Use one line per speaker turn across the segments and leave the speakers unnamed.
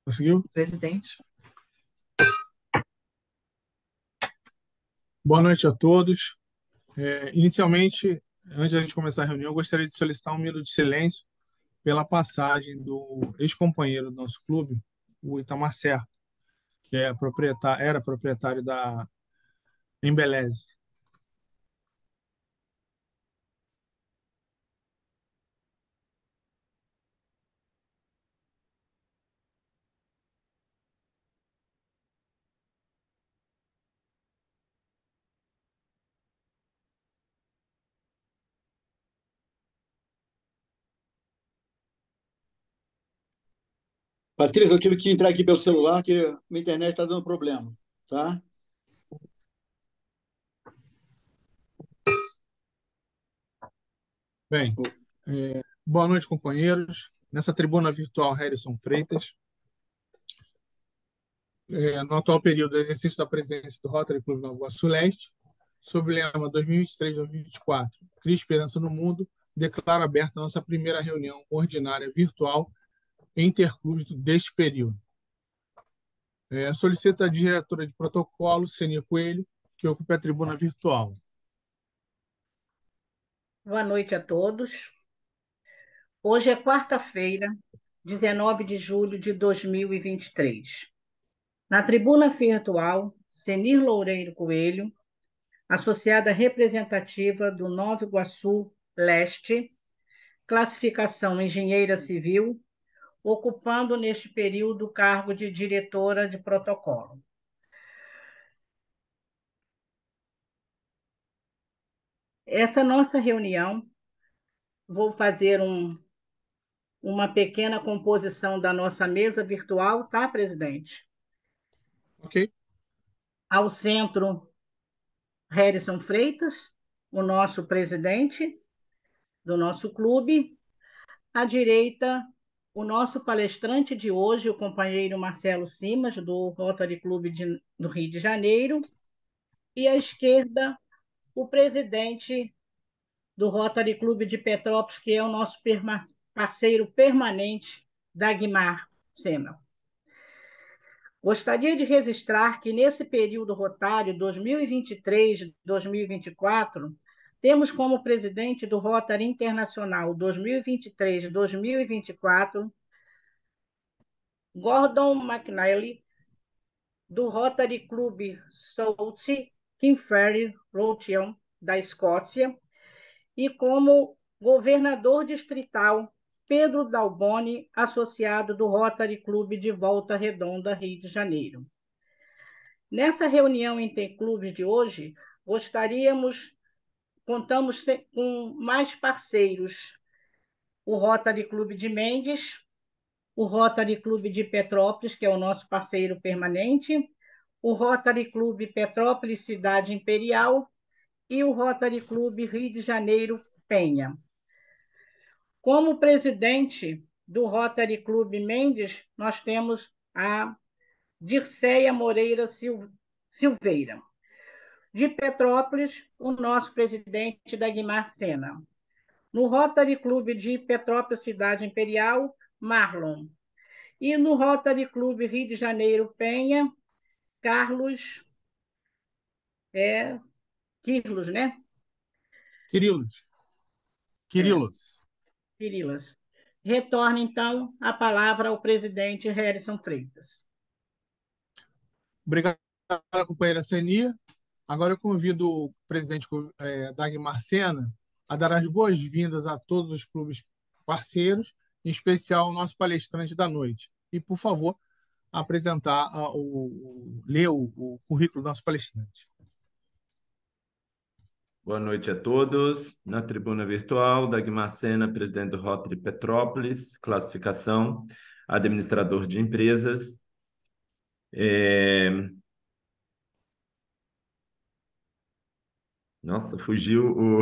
Conseguiu?
Presidente.
Boa noite a todos. Inicialmente, antes da gente começar a reunião, eu gostaria de solicitar um minuto de silêncio pela passagem do ex-companheiro do nosso clube, o Itamar Serra, que era proprietário da Embeleze.
Patrícia, eu tive que entrar aqui pelo celular, que minha internet está dando problema, tá?
Bem, boa noite, companheiros. Nessa tribuna virtual, Harrison Freitas. No atual período do exercício da presidência do Rotary Clube Nova Iguaçu Leste, sob o lema 2023-2024, Cria Esperança no Mundo, declaro aberta a nossa primeira reunião ordinária virtual interclubes deste período. Solicito a diretora de protocolo, Senia Coelho, que ocupe a tribuna virtual.
Boa noite a todos. Hoje é quarta-feira, 19 de julho de 2023. Na tribuna virtual, Senir Loureiro Coelho, associada representativa do Nova Iguaçu Leste, classificação engenheira civil, ocupando neste período o cargo de diretora de protocolo. Essa nossa reunião, vou fazer uma pequena composição da nossa mesa virtual, tá, presidente?
Ok.
Ao centro, Harrison Freitas, o nosso presidente do nosso clube. À direita, o nosso palestrante de hoje, o companheiro Marcelo Simas, do Rotary Clube do Rio de Janeiro. E à esquerda, o presidente do Rotary Clube de Petrópolis, que é o nosso parceiro permanente, Dagmar Sena. Gostaria de registrar que, nesse período rotário 2023-2024, temos como presidente do Rotary Internacional 2023-2024 Gordon McNally, do Rotary Clube South Kinferry Lothian, da Escócia, e como governador distrital Pedro Dalboni, associado do Rotary Clube de Volta Redonda, Rio de Janeiro. Nessa reunião interclubes de hoje, contamos com mais parceiros: o Rotary Clube de Mendes, o Rotary Clube de Petrópolis, que é o nosso parceiro permanente, o Rotary Clube Petrópolis Cidade Imperial e o Rotary Clube Rio de Janeiro Penha. Como presidente do Rotary Clube Mendes, nós temos a Dirceia Moreira Silveira. De Petrópolis, o nosso presidente, Dagmar Sena. No Rotary Clube de Petrópolis Cidade Imperial, Marlon. E no Rotary Clube Rio de Janeiro Penha, Carlos Quirlos, né?
Quirilos.
Quirilas. Retorno, então, a palavra ao presidente Harrison Freitas.
Obrigado, companheira Senia. Agora eu convido o presidente Dagmar Sena a dar as boas-vindas a todos os clubes parceiros, em especial o nosso palestrante da noite. E, por favor, ler o currículo do nosso palestrante.
Boa noite a todos. Na tribuna virtual, Dagmar Sena, presidente do Rotary Petrópolis, classificação, administrador de empresas. Nossa, fugiu o...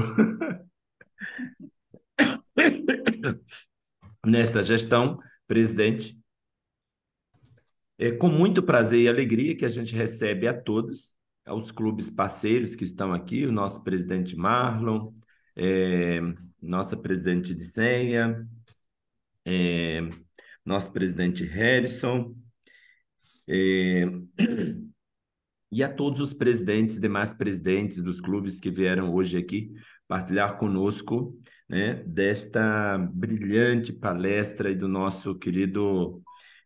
Nesta gestão, presidente, é com muito prazer e alegria que a gente recebe a todos, aos clubes parceiros que estão aqui, o nosso presidente Marlon, nossa presidente Diceia, nosso presidente Harrison, É, e a todos os presidentes, demais presidentes dos clubes que vieram hoje aqui partilhar conosco, né, desta brilhante palestra e do nosso querido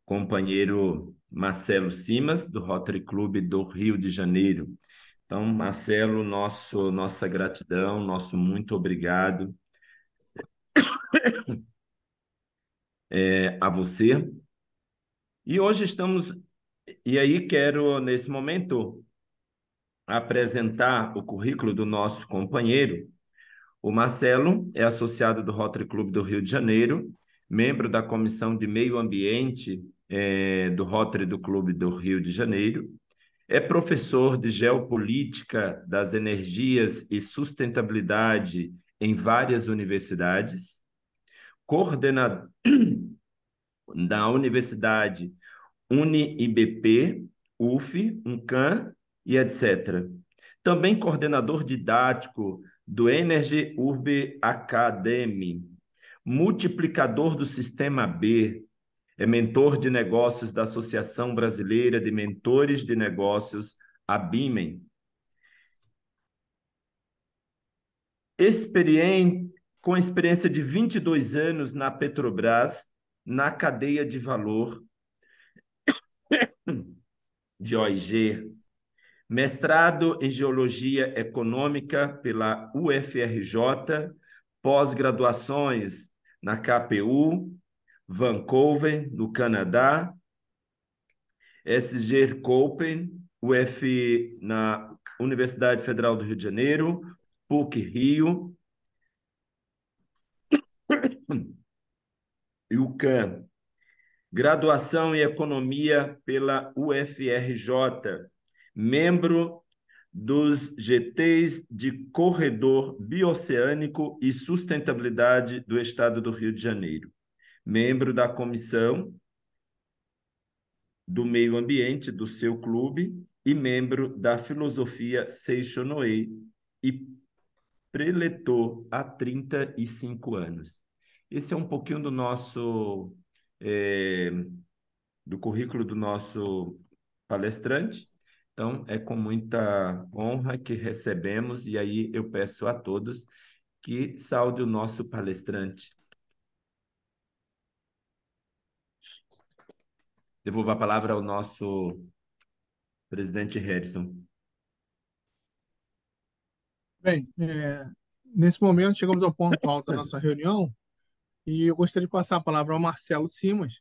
companheiro Marcelo Simas, do Rotary Club do Rio de Janeiro. Então, Marcelo, nossa gratidão, nosso muito obrigado a você. E hoje estamos... E aí quero, nesse momento, apresentar o currículo do nosso companheiro. O Marcelo é associado do Rotary Club do Rio de Janeiro, membro da Comissão de Meio Ambiente do Rotary do Clube do Rio de Janeiro, é professor de Geopolítica das Energias e Sustentabilidade em várias universidades, coordenador da Universidade UniIBP, UF, UNCAM e etc. Também coordenador didático do Energy Urbe Academy, multiplicador do Sistema B, é mentor de negócios da Associação Brasileira de Mentores de Negócios, ABIMEN. Com experiência de 22 anos na Petrobras, na cadeia de valor de OIG, mestrado em Geologia Econômica pela UFRJ, pós-graduações na KPU, Vancouver, no Canadá, SG Copen, UF na Universidade Federal do Rio de Janeiro, PUC Rio, e UCAM. Graduação em Economia pela UFRJ, membro dos GTs de Corredor Bioceânico e Sustentabilidade do Estado do Rio de Janeiro, membro da Comissão do Meio Ambiente do seu clube e membro da Filosofia Seishonoe e preletor há 35 anos. Esse é um pouquinho do nosso... do currículo do nosso palestrante. Então, é com muita honra que recebemos, e aí eu peço a todos que saude o nosso palestrante. Devolvo a palavra ao nosso presidente Harrison.
Bem, nesse momento chegamos ao ponto alto da nossa reunião e eu gostaria de passar a palavra ao Marcelo Simas.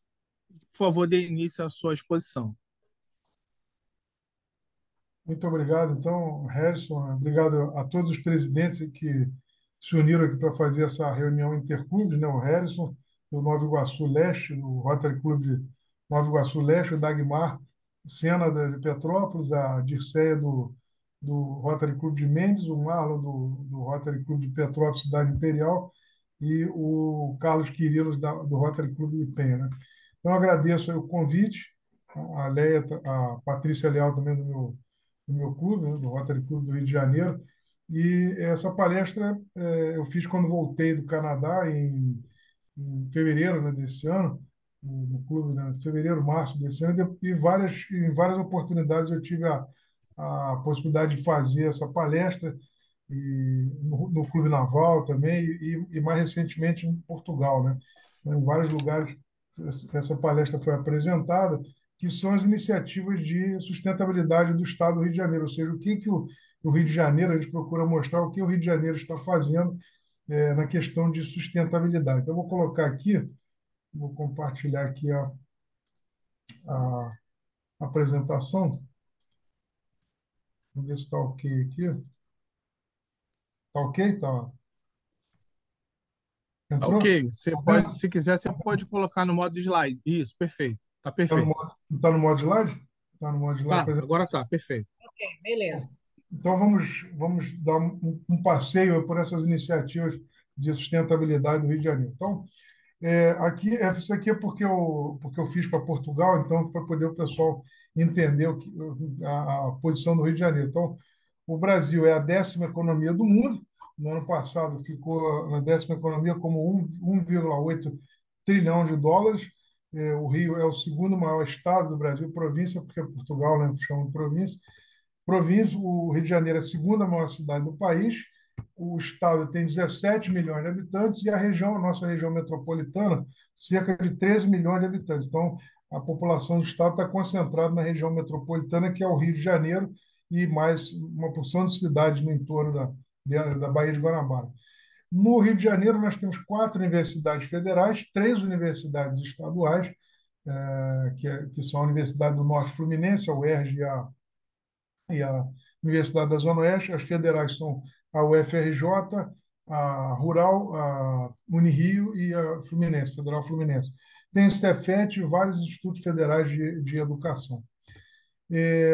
Por favor, dê início à sua exposição.
Muito obrigado, então, Harrison. Obrigado a todos os presidentes que se uniram aqui para fazer essa reunião interclubes, né? O Harrison, do Nova Iguaçu Leste, do Rotary Club de Nova Iguaçu Leste, o Dagmar Sena de Petrópolis, a Dirceia do Rotary Club de Mendes, o Marlon do Rotary Club de Petrópolis, Cidade Imperial, e o Carlos Quirilos do Rotary Club de Penha, né? Então, agradeço aí o convite, a Leia, a Patrícia Leal também do meu clube, né, do Rotary Club do Rio de Janeiro. E essa palestra eu fiz quando voltei do Canadá em fevereiro, né, desse ano, no clube, né, fevereiro, março desse ano, e em várias oportunidades eu tive a possibilidade de fazer essa palestra e no Clube Naval também e mais recentemente em Portugal, né? Em vários lugares essa palestra foi apresentada, que são as iniciativas de sustentabilidade do Estado do Rio de Janeiro, ou seja, que o Rio de Janeiro, a gente procura mostrar o que o Rio de Janeiro está fazendo na questão de sustentabilidade. Então, eu vou colocar aqui, vou compartilhar aqui a apresentação. Vamos ver se está ok aqui. Está ok? Tá. Entrou?
Ok, você pode, se quiser, você pode colocar no modo slide. Isso, perfeito. Está perfeito.
Está no modo slide? Está no modo slide.
Tá, agora está, perfeito.
Ok, beleza.
Então, vamos dar um passeio por essas iniciativas de sustentabilidade do Rio de Janeiro. Então, isso aqui é porque eu fiz para Portugal, então, para poder o pessoal entender a posição do Rio de Janeiro. Então, o Brasil é a 10ª economia do mundo. No ano passado, ficou na 10ª economia como 1,8 trilhão de dólares. O Rio é o segundo maior estado do Brasil, província, porque Portugal, né, chama de província. Província, o Rio de Janeiro é a segunda maior cidade do país. O estado tem 17 milhões de habitantes e a nossa região metropolitana, cerca de 13 milhões de habitantes. Então, a população do estado está concentrada na região metropolitana, que é o Rio de Janeiro, e mais uma porção de cidades no entorno da Baía de Guanabara. No Rio de Janeiro, nós temos 4 universidades federais, 3 universidades estaduais, que são a Universidade do Norte Fluminense, a UERJ e a Universidade da Zona Oeste. As federais são a UFRJ, a Rural, a Unirio e a Fluminense, Federal Fluminense. Tem o Cefet e vários institutos federais de educação.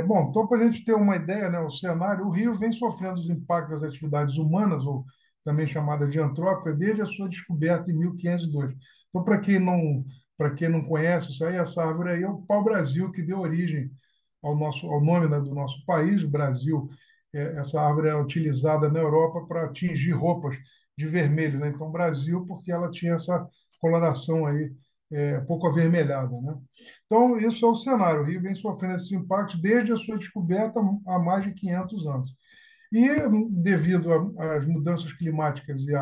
Bom, então, para a gente ter uma ideia, né, o cenário, o Rio vem sofrendo os impactos das atividades humanas, ou também chamada de antrópica, desde a sua descoberta em 1502. Então, para quem não conhece isso aí, essa árvore aí é o pau-brasil, que deu origem ao nome, né, do nosso país, o Brasil. Essa árvore era utilizada na Europa para tingir roupas de vermelho, né? Então, Brasil, porque ela tinha essa coloração aí um pouco avermelhada, né? Então, isso é o cenário. O Rio vem sofrendo esses impactos desde a sua descoberta há mais de 500 anos. E, devido às mudanças climáticas e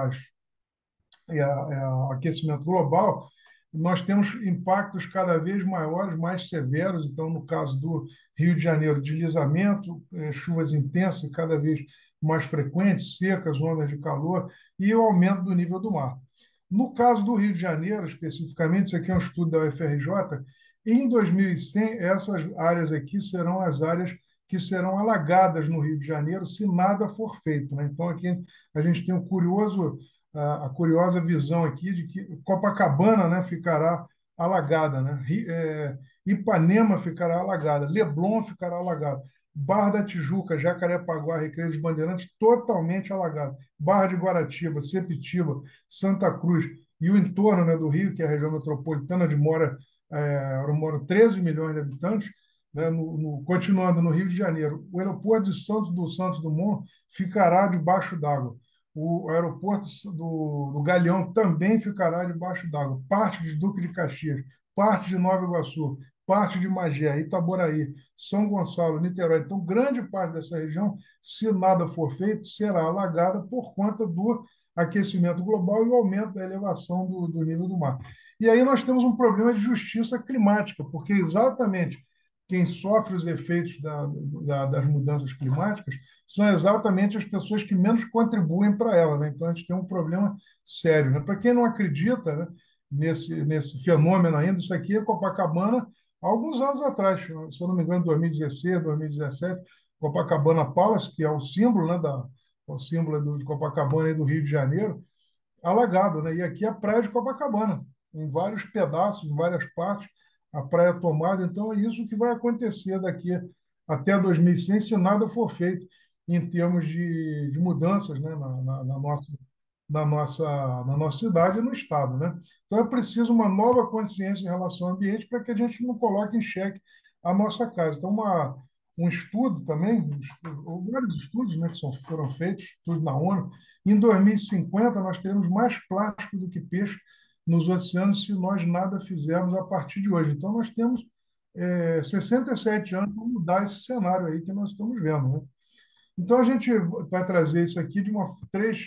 ao aquecimento global, nós temos impactos cada vez maiores, mais severos. Então, no caso do Rio de Janeiro, deslizamento, chuvas intensas cada vez mais frequentes, secas, ondas de calor e o aumento do nível do mar. No caso do Rio de Janeiro, especificamente, isso aqui é um estudo da UFRJ, em 2100, essas áreas aqui serão as áreas que serão alagadas no Rio de Janeiro se nada for feito, né? Então, aqui a gente tem a curiosa visão aqui de que Copacabana, né, ficará alagada, né? Ipanema ficará alagada, Leblon ficará alagado, Barra da Tijuca, Jacarepaguá, Recreio dos Bandeirantes, totalmente alagado, Barra de Guaratiba, Sepitiba, Santa Cruz e o entorno, né, do Rio, que é a região metropolitana, onde moram 13 milhões de habitantes, né, continuando no Rio de Janeiro. O aeroporto de Santos Dumont ficará debaixo d'água. O aeroporto do Galeão também ficará debaixo d'água. Parte de Duque de Caxias, parte de Nova Iguaçu, parte de Magé, Itaboraí, São Gonçalo, Niterói. Então, grande parte dessa região, se nada for feito, será alagada por conta do aquecimento global e o aumento da elevação do nível do mar. E aí nós temos um problema de justiça climática, porque exatamente quem sofre os efeitos das mudanças climáticas são exatamente as pessoas que menos contribuem para ela, né? Então, a gente tem um problema sério, né? Para quem não acredita, né, nesse fenômeno ainda, isso aqui é Copacabana, há alguns anos atrás, se eu não me engano, 2016, 2017, Copacabana Palace, que é o símbolo, né, o símbolo de Copacabana e do Rio de Janeiro, alagado, né? E aqui é a praia de Copacabana, em vários pedaços, em várias partes, a praia tomada. Então, é isso que vai acontecer daqui até 2100, se nada for feito em termos de mudanças, né, na nossa cidade e no Estado, né? Então, é preciso uma nova consciência em relação ao ambiente para que a gente não coloque em xeque a nossa casa. Então, um estudo também, vários estudos, né, que foram feitos, estudos na ONU. Em 2050, nós teremos mais plástico do que peixe nos oceanos se nós nada fizermos a partir de hoje. Então, nós temos 67 anos para mudar esse cenário aí que nós estamos vendo, né? Então, a gente vai trazer isso aqui em três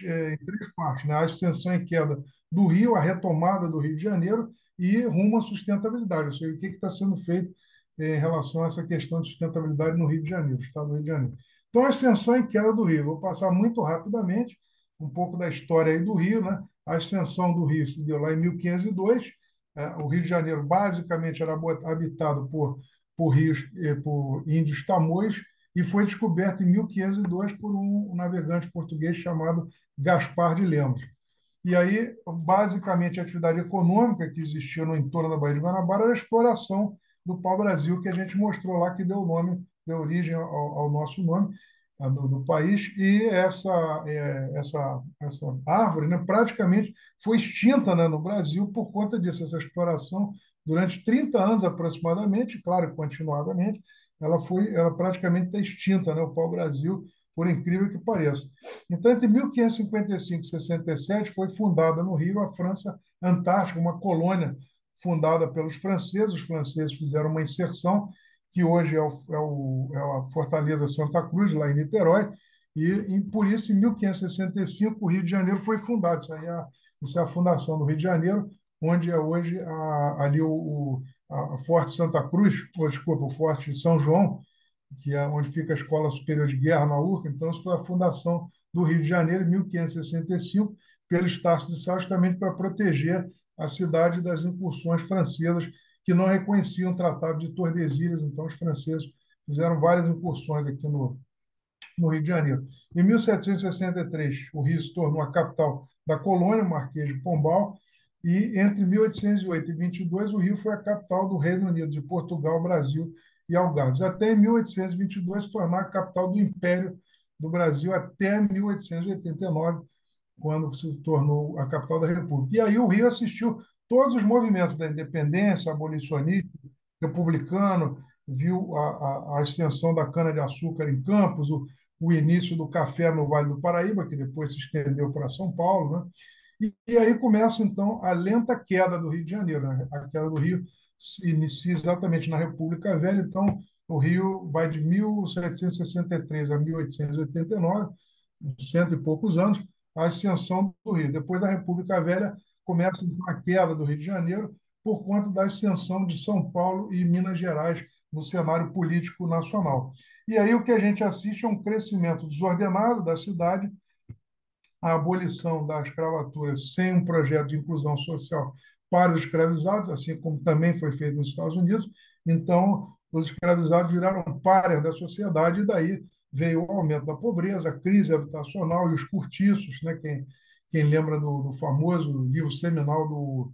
partes, né? A ascensão e queda do Rio, a retomada do Rio de Janeiro e rumo à sustentabilidade, ou seja, o que está sendo feito em relação a essa questão de sustentabilidade no Rio de Janeiro, Estado do Rio de Janeiro. Então, a ascensão e queda do Rio. Vou passar muito rapidamente um pouco da história aí do Rio, né? A ascensão do Rio se deu lá em 1502. O Rio de Janeiro basicamente era habitado por índios tamoios e foi descoberto em 1502 por um navegante português chamado Gaspar de Lemos. E aí, basicamente, a atividade econômica que existia no entorno da Baía de Guanabara era a exploração do pau-brasil, que a gente mostrou lá, que deu origem ao nosso nome, do país. E essa árvore, né, praticamente foi extinta, né, no Brasil por conta disso, essa exploração durante 30 anos aproximadamente, claro, continuadamente, ela praticamente está extinta, né, o pau-brasil, por incrível que pareça. Então, entre 1555 e 67, foi fundada no Rio a França Antártica, uma colônia fundada pelos franceses. Os franceses fizeram uma inserção, que hoje é a Fortaleza Santa Cruz, lá em Niterói, e por isso, em 1565, o Rio de Janeiro foi fundado. Isso é a fundação do Rio de Janeiro, onde é hoje ali a Forte Santa Cruz, ou, desculpa, o Forte São João, que é onde fica a Escola Superior de Guerra na URCA. Então, isso foi a fundação do Rio de Janeiro, em 1565, pelo Estácio de Sá, justamente para proteger a cidade das incursões francesas, que não reconheciam o Tratado de Tordesilhas. Então, os franceses fizeram várias incursões aqui no Rio de Janeiro. Em 1763, o Rio se tornou a capital da colônia, Marquês de Pombal, e entre 1808 e 22, o Rio foi a capital do Reino Unido, de Portugal, Brasil e Algarves, até em 1822 se tornar a capital do Império do Brasil, até 1889, quando se tornou a capital da República. E aí o Rio assistiu todos os movimentos da independência, abolicionista, republicano, viu a extensão da cana-de-açúcar em Campos, o início do café no Vale do Paraíba, que depois se estendeu para São Paulo, né? E aí começa, então, a lenta queda do Rio de Janeiro, né? A queda do Rio se inicia exatamente na República Velha. Então, o Rio vai de 1763 a 1889, cento e poucos anos, a ascensão do Rio. Depois da República Velha, começa, então, a queda do Rio de Janeiro por conta da ascensão de São Paulo e Minas Gerais no cenário político nacional. E aí o que a gente assiste é um crescimento desordenado da cidade, a abolição da escravatura sem um projeto de inclusão social para os escravizados, assim como também foi feito nos Estados Unidos. Então, os escravizados viraram párias da sociedade, e daí veio o aumento da pobreza, a crise habitacional e os cortiços, né? Quem lembra do famoso livro seminal do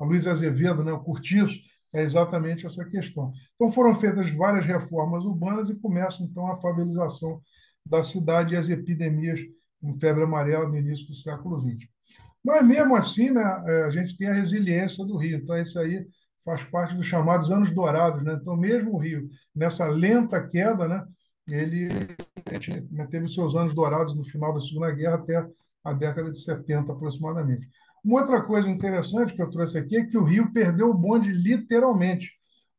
Luiz Azevedo, né? O Cortiço, é exatamente essa questão. Então, foram feitas várias reformas urbanas e começa, então, a favelização da cidade e as epidemias com febre amarela no início do século XX. Mas, mesmo assim, né, a gente tem a resiliência do Rio. Então, isso aí faz parte dos chamados anos dourados, né? Então, mesmo o Rio, nessa lenta queda, né, ele teve seus anos dourados no final da Segunda Guerra até a década de 70, aproximadamente. Uma outra coisa interessante que eu trouxe aqui é que o Rio perdeu o bonde literalmente.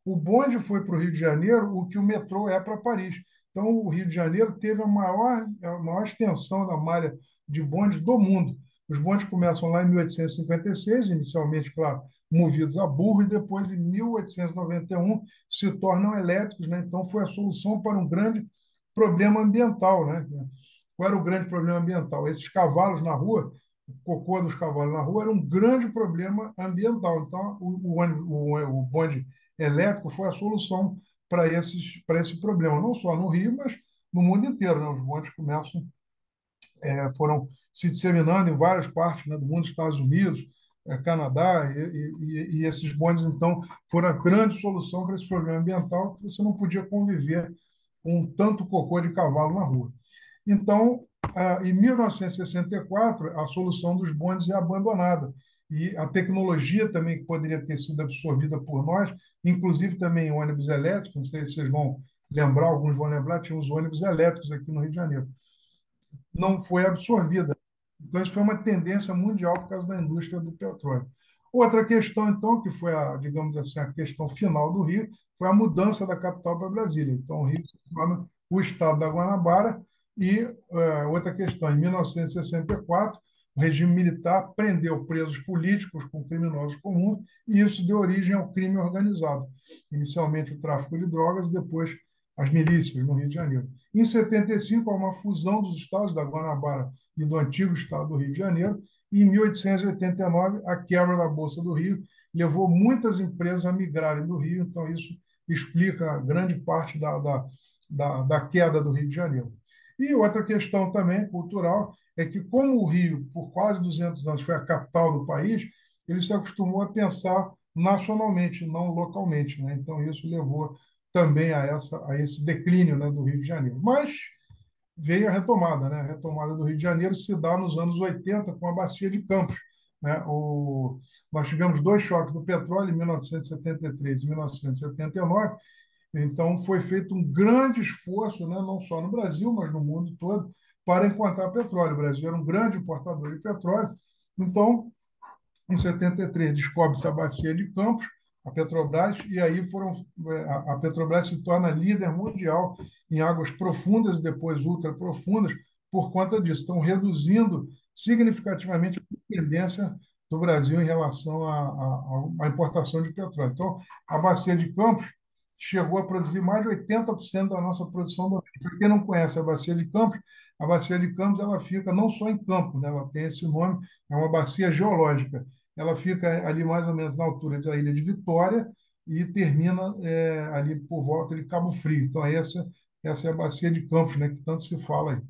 O bonde foi para o Rio de Janeiro o que o metrô é para Paris. Então, o Rio de Janeiro teve a maior extensão da malha de bondes do mundo. Os bondes começam lá em 1856, inicialmente, claro, movidos a burro, e depois, em 1891, se tornam elétricos, né? Então, foi a solução para um grande problema ambiental, né? Qual era o grande problema ambiental? Esses cavalos na rua, o cocô dos cavalos na rua, era um grande problema ambiental. Então, o bonde elétrico foi a solução para esse problema, não só no Rio, mas no mundo inteiro, né? Os bondes foram se disseminando em várias partes, né, do mundo, Estados Unidos, Canadá, e esses bondes, então, foram a grande solução para esse problema ambiental, que você não podia conviver com tanto cocô de cavalo na rua. Então, em 1964, a solução dos bondes é abandonada. E a tecnologia também que poderia ter sido absorvida por nós, inclusive também ônibus elétricos, não sei se vocês vão lembrar, alguns vão lembrar, tinha uns ônibus elétricos aqui no Rio de Janeiro, não foi absorvida. Então, isso foi uma tendência mundial por causa da indústria do petróleo. Outra questão, então, que foi, digamos assim, a questão final do Rio, foi a mudança da capital para Brasília. Então, o Rio se torna o estado da Guanabara. E outra questão, em 1964, o regime militar prendeu presos políticos com criminosos comuns, e isso deu origem ao crime organizado. Inicialmente o tráfico de drogas, depois as milícias no Rio de Janeiro. Em 75, há uma fusão dos estados da Guanabara e do antigo estado do Rio de Janeiro, e em 1889, a quebra da Bolsa do Rio levou muitas empresas a migrarem do Rio, então isso explica grande parte da queda do Rio de Janeiro. E outra questão também cultural é que, como o Rio, por quase 200 anos, foi a capital do país, ele se acostumou a pensar nacionalmente, não localmente, né? Então, isso levou também a esse declínio, né, do Rio de Janeiro. Mas veio a retomada, né? A retomada do Rio de Janeiro se dá nos anos 80 com a Bacia de Campos, né? Nós tivemos dois choques do petróleo, em 1973 e 1979. Então, foi feito um grande esforço, né, não só no Brasil, mas no mundo todo, para encontrar petróleo. O Brasil era um grande importador de petróleo. Então, Em 73, descobre-se a bacia de Campos, a Petrobras, e aí a Petrobras se torna líder mundial em águas profundas e depois ultraprofundas por conta disso. Estão reduzindo significativamente a dependência do Brasil em relação à importação de petróleo. Então, a bacia de Campos chegou a produzir mais de 80% da nossa produção doméstica. Para quem não conhece a bacia de Campos ela fica não só em Campos, né? Ela tem esse nome, é uma bacia geológica. Ela fica ali mais ou menos na altura da ilha de Vitória e termina ali por volta de Cabo Frio. Então, essa é a bacia de Campos, né, que tanto se fala aí.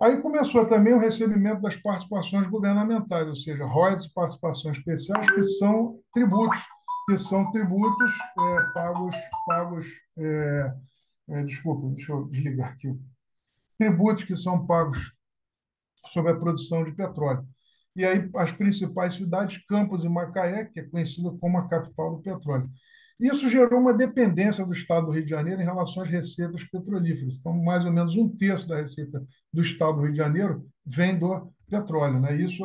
Aí começou também o recebimento das participações governamentais, ou seja, royalties, participações especiais, que são tributos pagos desculpa, deixa eu desligar aqui. Tributos que são pagos sobre a produção de petróleo. E aí as principais cidades, Campos e Macaé, que é conhecida como a capital do petróleo. Isso gerou uma dependência do Estado do Rio de Janeiro em relação às receitas petrolíferas. Então, mais ou menos um terço da receita do Estado do Rio de Janeiro vem do petróleo, né? Isso,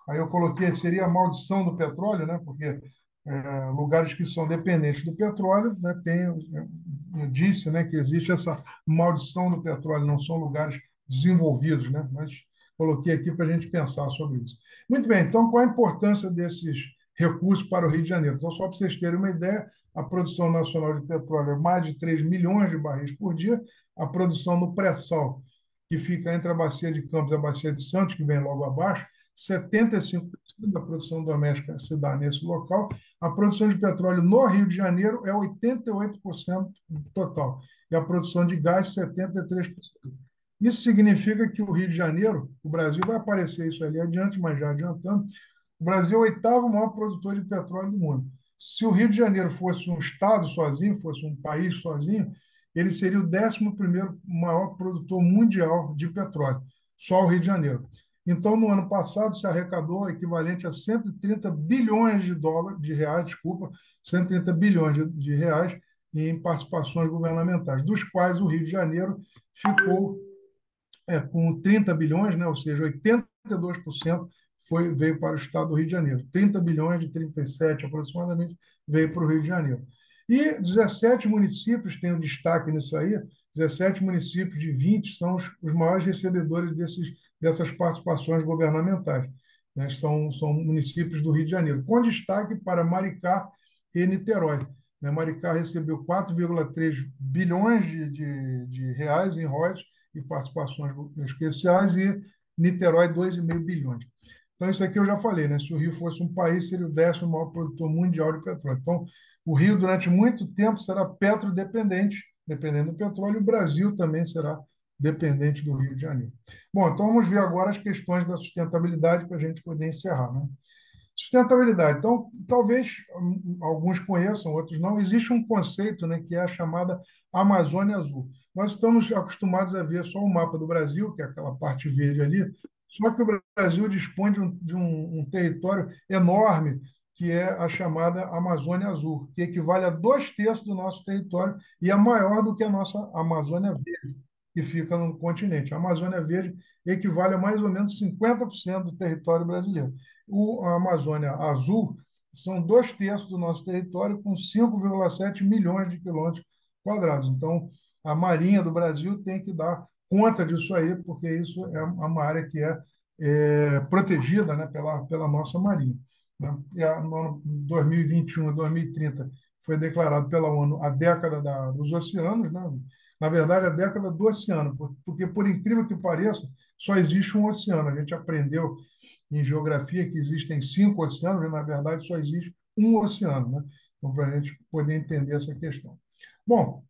aí eu coloquei, seria a maldição do petróleo, né? Porque lugares que são dependentes do petróleo, né? Eu disse, né, que existe essa maldição do petróleo, não são lugares desenvolvidos, né? Mas coloquei aqui para a gente pensar sobre isso. Muito bem, então qual a importância desses recursos para o Rio de Janeiro? Então, só para vocês terem uma ideia, a produção nacional de petróleo é mais de 3 milhões de barris por dia, a produção no pré-sal, que fica entre a bacia de Campos e a bacia de Santos, que vem logo abaixo, 75% da produção doméstica se dá nesse local. A produção de petróleo no Rio de Janeiro é 88% total, e a produção de gás, 73%. Isso significa que o Rio de Janeiro, o Brasil vai aparecer isso ali adiante, mas já adiantando, o Brasil é o oitavo maior produtor de petróleo do mundo. Se o Rio de Janeiro fosse um estado sozinho, fosse um país sozinho, ele seria o 11º maior produtor mundial de petróleo, só o Rio de Janeiro. Então, no ano passado, se arrecadou o equivalente a 130 bilhões de reais, 130 bilhões de reais em participações governamentais, dos quais o Rio de Janeiro ficou com 30 bilhões, né? Ou seja, 82% veio para o estado do Rio de Janeiro. 30 bilhões de 37 aproximadamente veio para o Rio de Janeiro. E 17 municípios têm um destaque nisso aí, 17 municípios de 20 são os maiores recebedores dessas participações governamentais, né? São municípios do Rio de Janeiro, com destaque para Maricá e Niterói. Maricá recebeu 4,3 bilhões de reais em royalties e participações especiais, e Niterói 2,5 bilhões. Então, isso aqui eu já falei, né? Se o Rio fosse um país, seria o 10º maior produtor mundial de petróleo. Então, o Rio, durante muito tempo, será petrodependente, dependendo do petróleo, e o Brasil também será dependente do Rio de Janeiro. Bom, então vamos ver agora as questões da sustentabilidade para a gente poder encerrar, né? Sustentabilidade. Então, talvez alguns conheçam, outros não. Existe um conceito, né, que é a chamada Amazônia Azul. Nós estamos acostumados a ver só o mapa do Brasil, que é aquela parte verde ali, só que o Brasil dispõe de um território enorme, que é a chamada Amazônia Azul, que equivale a 2/3 do nosso território e é maior do que a nossa Amazônia Verde, que fica no continente. A Amazônia Verde equivale a mais ou menos 50% do território brasileiro. A Amazônia Azul são 2/3 do nosso território, com 5,7 milhões de quilômetros quadrados. Então, a Marinha do Brasil tem que dar conta disso aí, porque isso é uma área que é protegida, né, pela nossa Marinha, né? E no ano 2021 e 2030 foi declarado pela ONU a década dos oceanos, né? Na verdade, a década do oceano, porque, por incrível que pareça, só existe um oceano. A gente aprendeu em geografia que existem 5 oceanos, e, na verdade, só existe um oceano, né? Então, para a gente poder entender essa questão. Bom,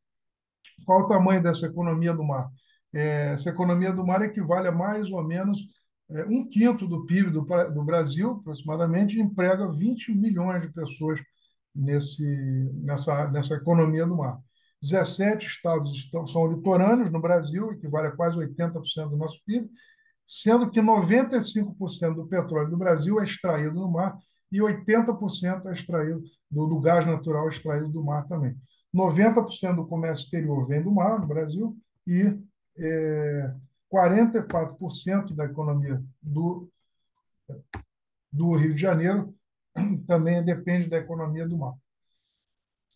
qual o tamanho dessa economia do mar? Essa economia do mar equivale a mais ou menos 1/5 do PIB do Brasil, aproximadamente, e emprega 20 milhões de pessoas nessa economia do mar. 17 estados são litorâneos no Brasil, equivale a quase 80% do nosso PIB, sendo que 95% do petróleo do Brasil é extraído no mar e 80% é extraído do gás natural extraído do mar também. 90% do comércio exterior vem do mar, no Brasil, e 44% da economia do Rio de Janeiro também depende da economia do mar.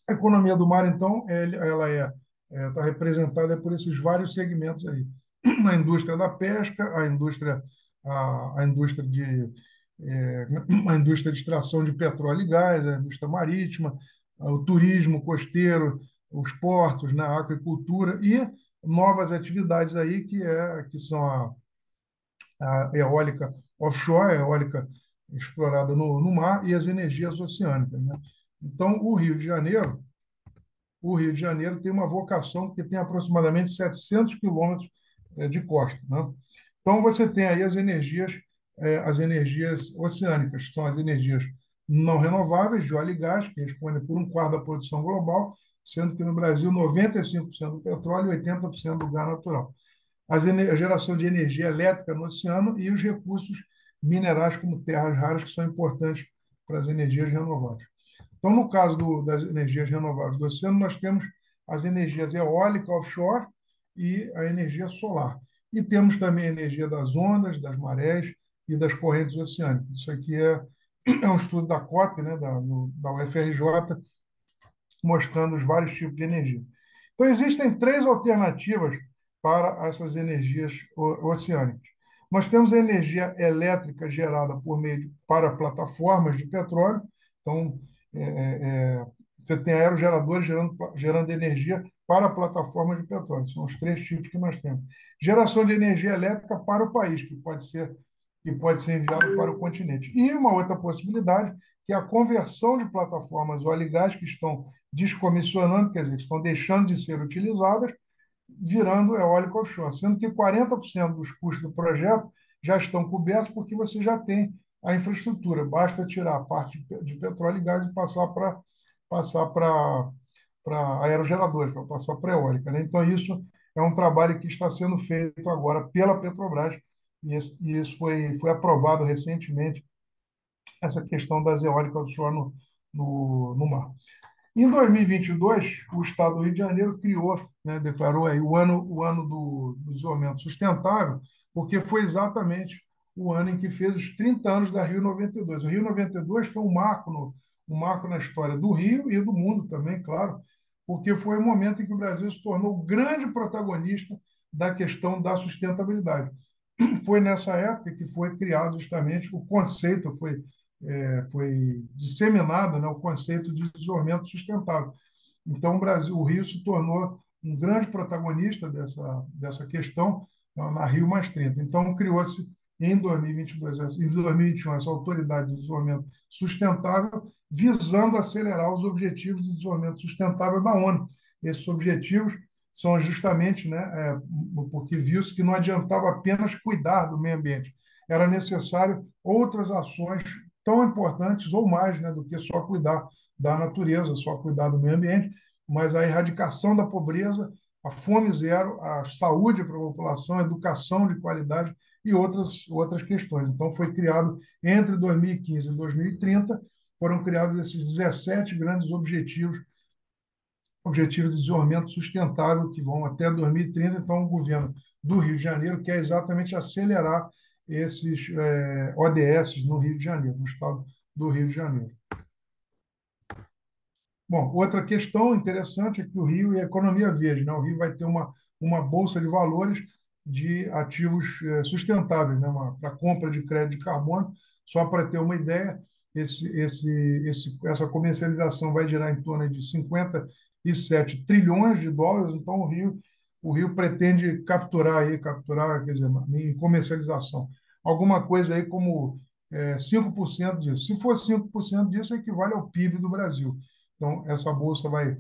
A economia do mar, então, ela está representada por esses vários segmentos aí. A indústria da pesca, a indústria a indústria de extração de petróleo e gás, a indústria marítima, o turismo costeiro, os portos, né, a aquicultura e novas atividades aí que são a eólica offshore, a eólica explorada no mar e as energias oceânicas, né? Então, o Rio de Janeiro tem uma vocação porque tem aproximadamente 700 quilômetros de costa, né? Então, você tem aí as energias oceânicas, que são as energias não renováveis, de óleo e gás, que respondem por um quarto da produção global, sendo que no Brasil 95% do petróleo e 80% do gás natural. A geração de energia elétrica no oceano e os recursos minerais como terras raras, que são importantes para as energias renováveis. Então, no caso das energias renováveis do oceano, nós temos as energias eólica offshore e a energia solar. E temos também a energia das ondas, das marés e das correntes oceânicas. Isso aqui é um estudo da COP, né, da UFRJ, mostrando os vários tipos de energia. Então, existem três alternativas para essas energias oceânicas. Nós temos a energia elétrica gerada para plataformas de petróleo. Então, é, você tem aerogeradores gerando energia para plataformas de petróleo. São os três tipos que nós temos. Geração de energia elétrica para o país, que pode ser enviado para o continente. E uma outra possibilidade, que é a conversão de plataformas óleo e gás que estão descomissionando, quer dizer, que estão deixando de ser utilizadas, virando eólico offshore, sendo que 40% dos custos do projeto já estão cobertos porque você já tem a infraestrutura. Basta tirar a parte de petróleo e gás e passar para aerogeradores, para passar para eólica, né? Então, isso é um trabalho que está sendo feito agora pela Petrobras e isso foi aprovado recentemente, essa questão das eólicas offshore no mar. Em 2022, o Estado do Rio de Janeiro criou, né, declarou aí o ano do desenvolvimento sustentável, porque foi exatamente o ano em que fez os 30 anos da Rio 92. O Rio 92 foi um marco na história do Rio e do mundo também, claro, porque foi o momento em que o Brasil se tornou o grande protagonista da questão da sustentabilidade. Foi nessa época que foi criado justamente o conceito, foi disseminado, né, o conceito de desenvolvimento sustentável. Então, o Rio se tornou um grande protagonista dessa questão na Rio+30. Então, criou-se em 2022, em 2021, essa Autoridade de Desenvolvimento Sustentável, visando acelerar os objetivos de desenvolvimento sustentável da ONU. Esses objetivos são justamente, né, porque viu-se que não adiantava apenas cuidar do meio ambiente, era necessário outras ações tão importantes ou mais, né, do que só cuidar da natureza, só cuidar do meio ambiente, mas a erradicação da pobreza, a fome zero, a saúde para a população, a educação de qualidade e outras questões. Então, foi criado entre 2015 e 2030, foram criados esses 17 grandes objetivos de desenvolvimento sustentável que vão até 2030. Então, o governo do Rio de Janeiro quer exatamente acelerar esses ODS no Rio de Janeiro, no estado do Rio de Janeiro. Bom, outra questão interessante é que o Rio e a economia verde, né? O Rio vai ter uma bolsa de valores de ativos sustentáveis, né? Para compra de crédito de carbono. Só para ter uma ideia, essa comercialização vai girar em torno de 57 trilhões de dólares. Então, o Rio pretende capturar, quer dizer, em comercialização, alguma coisa aí como 5% disso. Se for 5% disso, equivale ao PIB do Brasil. Então, essa bolsa vai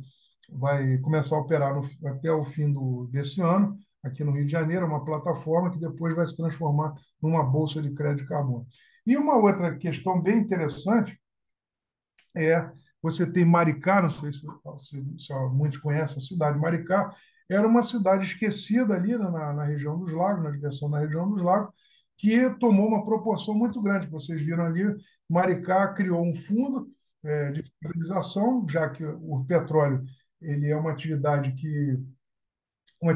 começar a operar até o fim desse ano, aqui no Rio de Janeiro, uma plataforma que depois vai se transformar numa bolsa de crédito de carbono. E uma outra questão bem interessante você tem Maricá, não sei se muitos conhecem a cidade. Maricá era uma cidade esquecida ali, né, na região dos lagos, na direção da região dos lagos, que tomou uma proporção muito grande. Vocês viram ali, Maricá criou um fundo de capitalização, já que o petróleo ele é uma atividade que é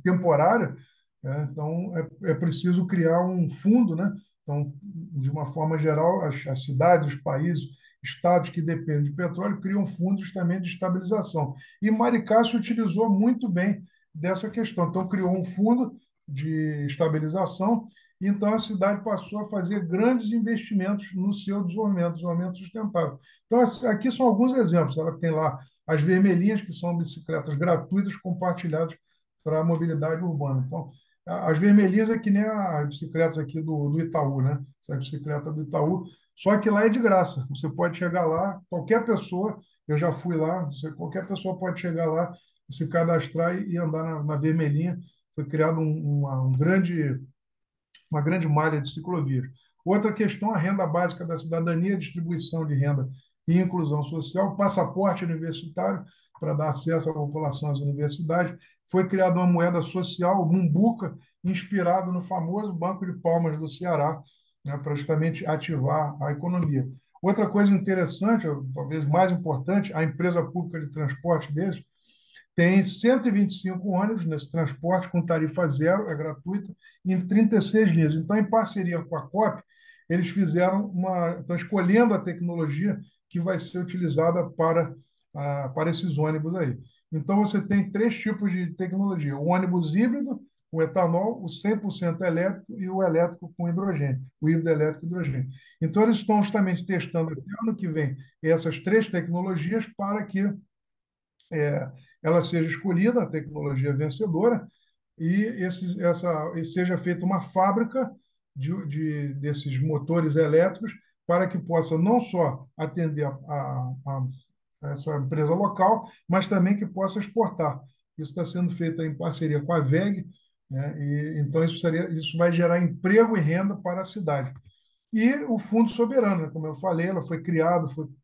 temporária, né? Então é preciso criar um fundo, né, Então, de uma forma geral, as cidades, os países, estados que dependem de petróleo criam fundos também de estabilização. E Maricá se utilizou muito bem dessa questão. Então, criou um fundo de estabilização, e então a cidade passou a fazer grandes investimentos no seu desenvolvimento sustentável. Então, aqui são alguns exemplos. Ela tem lá as vermelhinhas, que são bicicletas gratuitas compartilhadas para a mobilidade urbana. Então, as vermelhinhas é que nem as bicicletas aqui do Itaú, né? Essa bicicleta do Itaú, só que lá é de graça. Você pode chegar lá, qualquer pessoa, eu já fui lá, qualquer pessoa pode chegar lá, se cadastrar e andar na vermelhinha. Foi criado uma grande malha de ciclovias. Outra questão, a renda básica da cidadania, distribuição de renda e inclusão social, passaporte universitário para dar acesso à população às universidades. Foi criada uma moeda social, o Mumbuca, inspirado no famoso Banco de Palmas do Ceará, né, para justamente ativar a economia. Outra coisa interessante, talvez mais importante, a empresa pública de transporte deles tem 125 ônibus nesse transporte com tarifa zero, é gratuita, em 36 linhas. Então, em parceria com a COP, eles estão escolhendo a tecnologia que vai ser utilizada para esses ônibus aí. Então, você tem três tipos de tecnologia: o ônibus híbrido, o etanol, o 100% elétrico e o elétrico com hidrogênio, o híbrido elétrico e hidrogênio. Então, eles estão justamente testando até ano que vem essas três tecnologias para que ela seja escolhida, a tecnologia vencedora, e seja feita uma fábrica desses motores elétricos para que possa não só atender a essa empresa local, mas também que possa exportar. Isso está sendo feito em parceria com a WEG, né? Então isso vai gerar emprego e renda para a cidade. E o Fundo Soberano, né? Como eu falei, ela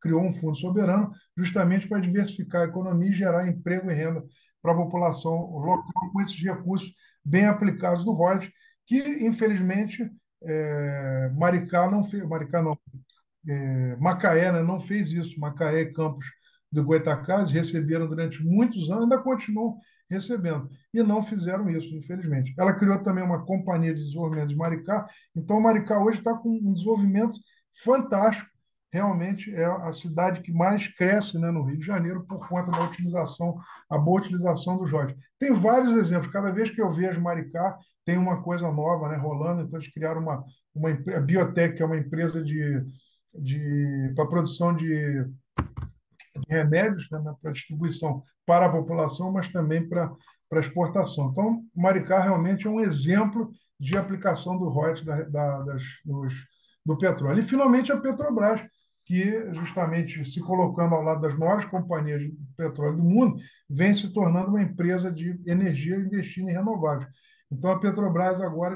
criou um Fundo Soberano justamente para diversificar a economia e gerar emprego e renda para a população local com esses recursos bem aplicados do ROD, que, infelizmente, Macaé, né, não fez isso. Macaé e Campos do Goytacazes receberam durante muitos anos, ainda continuam recebendo, e não fizeram isso, infelizmente. Ela criou também uma companhia de desenvolvimento de Maricá, então Maricá hoje está com um desenvolvimento fantástico, realmente é a cidade que mais cresce, né, no Rio de Janeiro por conta a boa utilização do JOD. Tem vários exemplos, cada vez que eu vejo Maricá, tem uma coisa nova, né, rolando, então eles criaram a Biotech, que é uma empresa para produção de remédios, né, para distribuição para a população, mas também para exportação. Então, Maricá realmente é um exemplo de aplicação do ROIT do petróleo. E, finalmente, a Petrobras, que, justamente se colocando ao lado das maiores companhias de petróleo do mundo, vem se tornando uma empresa de energia investindo em renováveis. Então, a Petrobras agora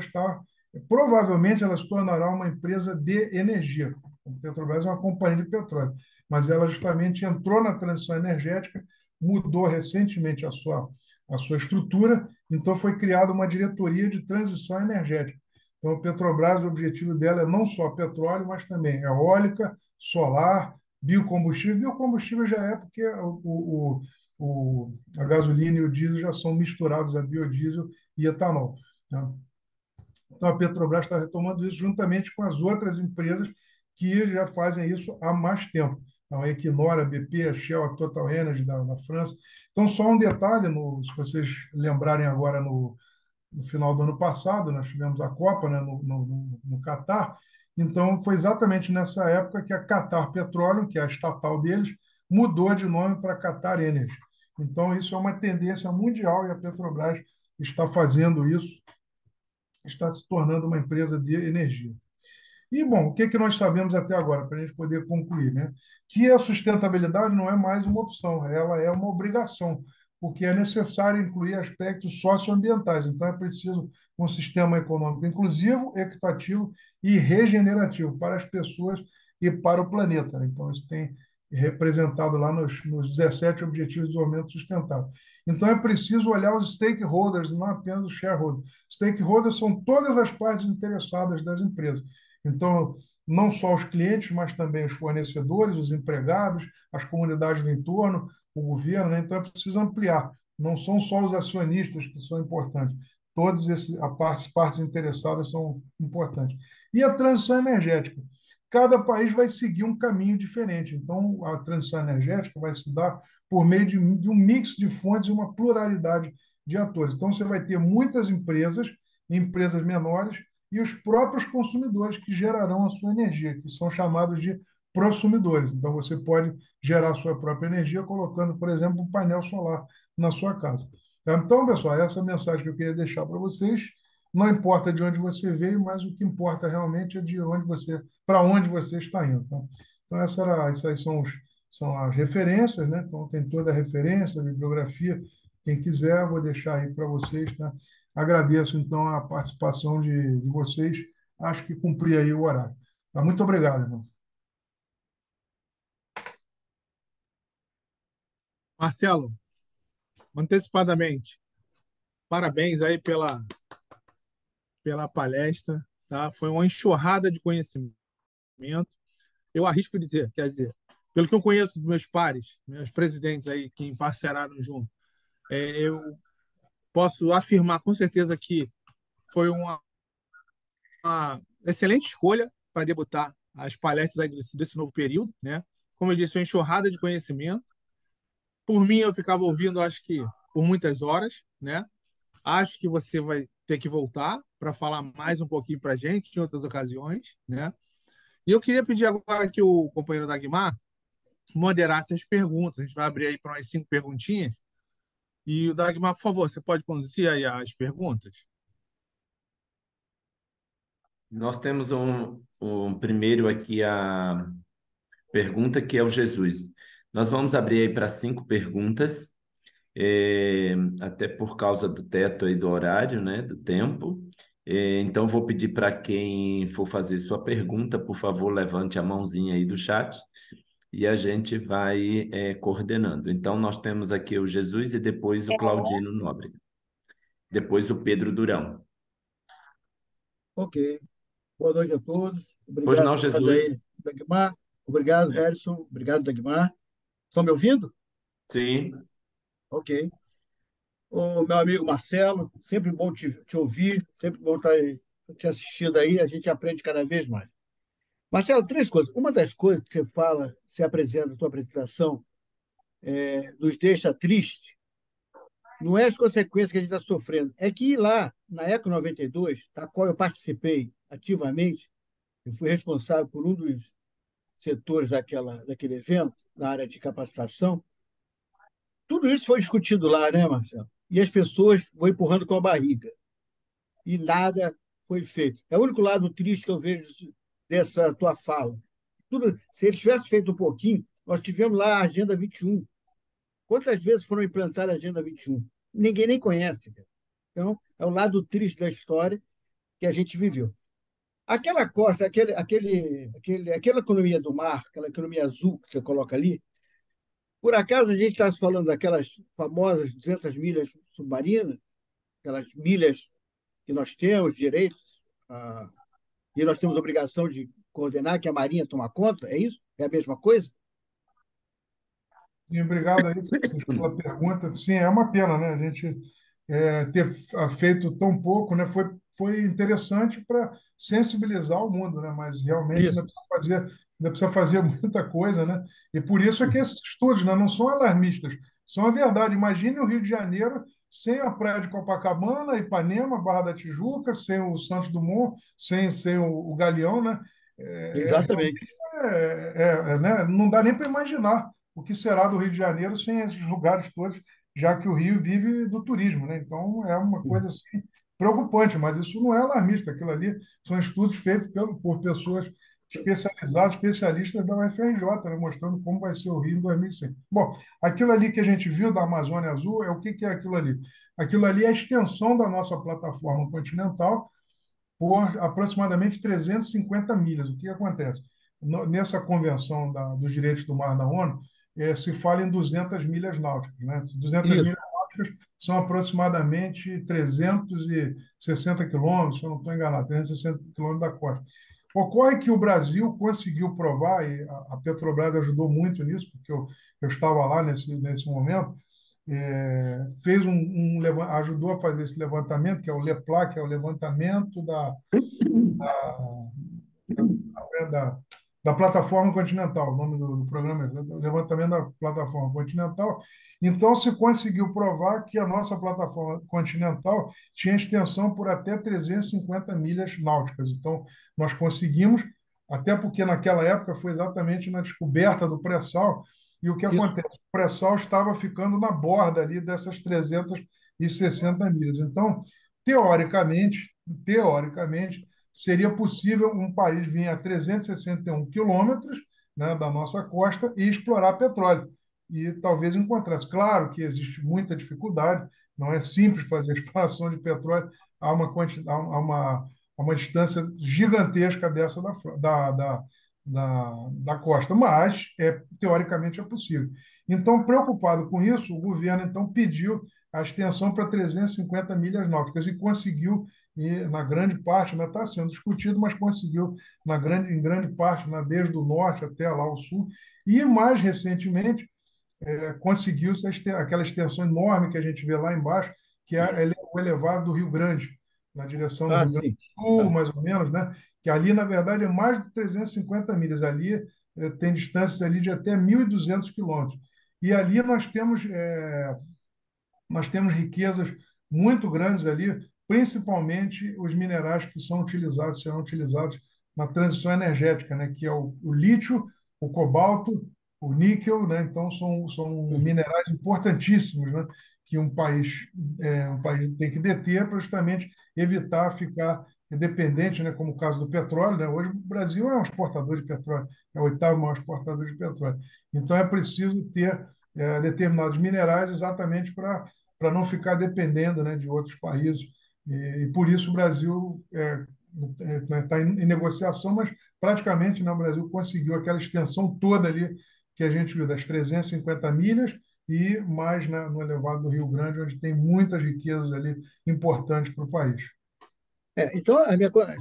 provavelmente, ela se tornará uma empresa de energia. A Petrobras é uma companhia de petróleo, mas ela justamente entrou na transição energética, mudou recentemente a sua estrutura, então foi criada uma diretoria de transição energética. Então, a Petrobras, o objetivo dela é não só petróleo, mas também eólica, solar, biocombustível. Biocombustível já é porque a gasolina e o diesel já são misturados a biodiesel e etanol, né? Então, a Petrobras está retomando isso juntamente com as outras empresas que já fazem isso há mais tempo. Então, a Equinor, a BP, a Shell, a Total Energy da França. Então, só um detalhe, se vocês lembrarem agora, no final do ano passado, nós tivemos a Copa, né, no Catar. Então, foi exatamente nessa época que a Qatar Petroleum, que é a estatal deles, mudou de nome para Qatar Energy. Então, isso é uma tendência mundial e a Petrobras está fazendo isso, está se tornando uma empresa de energia. E, bom, o que nós sabemos até agora, para a gente poder concluir, né? Que a sustentabilidade não é mais uma opção, ela é uma obrigação, porque é necessário incluir aspectos socioambientais. Então, é preciso um sistema econômico inclusivo, equitativo e regenerativo para as pessoas e para o planeta. Então, isso tem representado lá nos 17 Objetivos de Desenvolvimento Sustentável. Então, é preciso olhar os stakeholders, não apenas os shareholders. Stakeholders são todas as partes interessadas das empresas. Então, não só os clientes, mas também os fornecedores, os empregados, as comunidades do entorno, o governo, né? Então, é preciso ampliar. Não são só os acionistas que são importantes. as partes interessadas são importantes. E a transição energética. Cada país vai seguir um caminho diferente. Então, a transição energética vai se dar por meio de um mix de fontes e uma pluralidade de atores. Então, você vai ter muitas empresas, empresas menores, e os próprios consumidores que gerarão a sua energia, que são chamados de prosumidores. Então, você pode gerar a sua própria energia colocando, por exemplo, um painel solar na sua casa. Então, pessoal, essa é a mensagem que eu queria deixar para vocês. Não importa de onde você veio, mas o que importa realmente é de onde para onde você está indo. Tá? Então, essas aí são as referências, né? Então, tem toda a referência, a bibliografia. Quem quiser, vou deixar aí para vocês, tá? Agradeço, então, a participação de vocês. Acho que cumpri aí o horário. Tá? Muito obrigado, irmão.
Marcelo, antecipadamente, parabéns aí pela palestra, tá? Foi uma enxurrada de conhecimento. Eu arrisco dizer, quer dizer, pelo que eu conheço dos meus pares, meus presidentes aí que parceiraram junto, eu posso afirmar com certeza que foi uma excelente escolha para debutar as palestras aí desse novo período, né? Como eu disse, uma enxurrada de conhecimento. Por mim, eu ficava ouvindo, acho que por muitas horas, né? Acho que você vai ter que voltar para falar mais um pouquinho para a gente em outras ocasiões, né? E eu queria pedir agora que o companheiro Dagmar moderasse as perguntas. A gente vai abrir aí para umas 5 perguntinhas. E o Dagmar, por favor, você pode conduzir aí as perguntas?
Nós temos um primeiro aqui a pergunta que é o Jesus. Nós vamos abrir aí para 5 perguntas, até por causa do teto aí do horário, né, do tempo. Então, vou pedir para quem for fazer sua pergunta, por favor, levante a mãozinha aí do chat e a gente vai coordenando. Então, nós temos aqui o Jesus e depois o Claudino Nóbrega. Depois o Pedro Durão.
Ok. Boa noite a todos.
Pois
Obrigado
não, Jesus?
aí, Dagmar. Obrigado, Harrison. Obrigado, Dagmar. Estão me ouvindo?
Sim.
Ok. O meu amigo Marcelo, sempre bom te ouvir, sempre bom estar te assistindo aí, a gente aprende cada vez mais. Marcelo, 3 coisas. Uma das coisas que você fala, você apresenta na tua apresentação, nos deixa triste, não é as consequências que a gente está sofrendo, é que lá, na Eco 92, da qual eu participei ativamente, eu fui responsável por um dos setores daquele evento, na área de capacitação, tudo isso foi discutido lá, né, Marcelo? E as pessoas vão empurrando com a barriga. E nada foi feito. É o único lado triste que eu vejo dessa tua fala. Se eles tivessem feito um pouquinho, nós tivemos lá a Agenda 21. Quantas vezes foram implantadas a Agenda 21? Ninguém nem conhece. Cara. Então, é o lado triste da história que a gente viveu. Aquela costa, aquela economia do mar, aquela economia azul que você coloca ali, por acaso a gente está falando daquelas famosas 200 milhas submarinas, aquelas milhas que nós temos direito, e nós temos obrigação de coordenar, que a Marinha toma conta, é isso? É a mesma coisa?
E obrigado aí, Francisco, pela pergunta. Sim, é uma pena, né? A gente ter feito tão pouco, né? Foi interessante para sensibilizar o mundo, né? Mas realmente
Isso.
ainda precisa fazer muita coisa, né? E por isso é que esses estudos, né, não são alarmistas, são a verdade. Imagine o Rio de Janeiro sem a praia de Copacabana, Ipanema, Barra da Tijuca, sem o Santos Dumont, sem o Galeão, né?
Exatamente.
Né? Não dá nem para imaginar o que será do Rio de Janeiro sem esses lugares todos, já que o Rio vive do turismo, né? Então é uma coisa assim, preocupante, mas isso não é alarmista. Aquilo ali são estudos feitos por pessoas especializadas, especialistas da UFRJ, né? Mostrando como vai ser o Rio em 2100. Bom, aquilo ali que a gente viu da Amazônia Azul, o que é aquilo ali? Aquilo ali é a extensão da nossa plataforma continental por aproximadamente 350 milhas. O que acontece? Nessa convenção dos direitos do mar da ONU, se fala em 200 milhas náuticas. Né? 200 milhas
Isso.
náuticas são aproximadamente 360 quilômetros, se eu não estou enganado, 360 quilômetros da costa. Ocorre que o Brasil conseguiu provar, e a Petrobras ajudou muito nisso, porque eu estava lá nesse momento, ajudou a fazer esse levantamento, que é o LEPLA, que é o levantamento né, da, da plataforma continental. O nome do programa é levantamento da plataforma continental. Então, se conseguiu provar que a nossa plataforma continental tinha extensão por até 350 milhas náuticas. Então, nós conseguimos, até porque naquela época foi exatamente na descoberta do pré-sal, e o que
Isso.
acontece? O pré-sal estava ficando na borda ali dessas 360 milhas. Então, teoricamente, seria possível um país vir a 361 quilômetros, né, da nossa costa e explorar petróleo. E talvez encontrasse. Claro que existe muita dificuldade, não é simples fazer exploração de petróleo a uma distância gigantesca dessa da costa, mas teoricamente é possível. Então, preocupado com isso, o governo então pediu a extensão para 350 milhas náuticas e conseguiu, e na grande parte, ainda está sendo discutido, mas conseguiu em grande parte, desde o norte até lá o sul, e mais recentemente conseguiu-se aquela extensão enorme que a gente vê lá embaixo, que é o elevado do Rio Grande, na direção do
Ah,
Rio Grande
sim.
do Sul, mais ou menos, né? Que ali, na verdade, é mais de 350 milhas. Ali tem distâncias ali de até 1.200 quilômetros. E ali nós temos riquezas muito grandes ali, principalmente os minerais que serão utilizados na transição energética, né? Que é o lítio, o cobalto, o níquel, né? Então, são
Uhum.
minerais importantíssimos, né? Que um país tem que deter para justamente evitar ficar dependente, né? Como o caso do petróleo, né? Hoje o Brasil é um exportador de petróleo, é o oitavo maior exportador de petróleo. Então, é preciso ter determinados minerais exatamente para não ficar dependendo, né, de outros países. E por isso o Brasil está em negociação, mas praticamente, né, o Brasil conseguiu aquela extensão toda ali que a gente viu, das 350 milhas e mais no elevado do Rio Grande, onde tem muitas riquezas ali importantes para o país.
Então,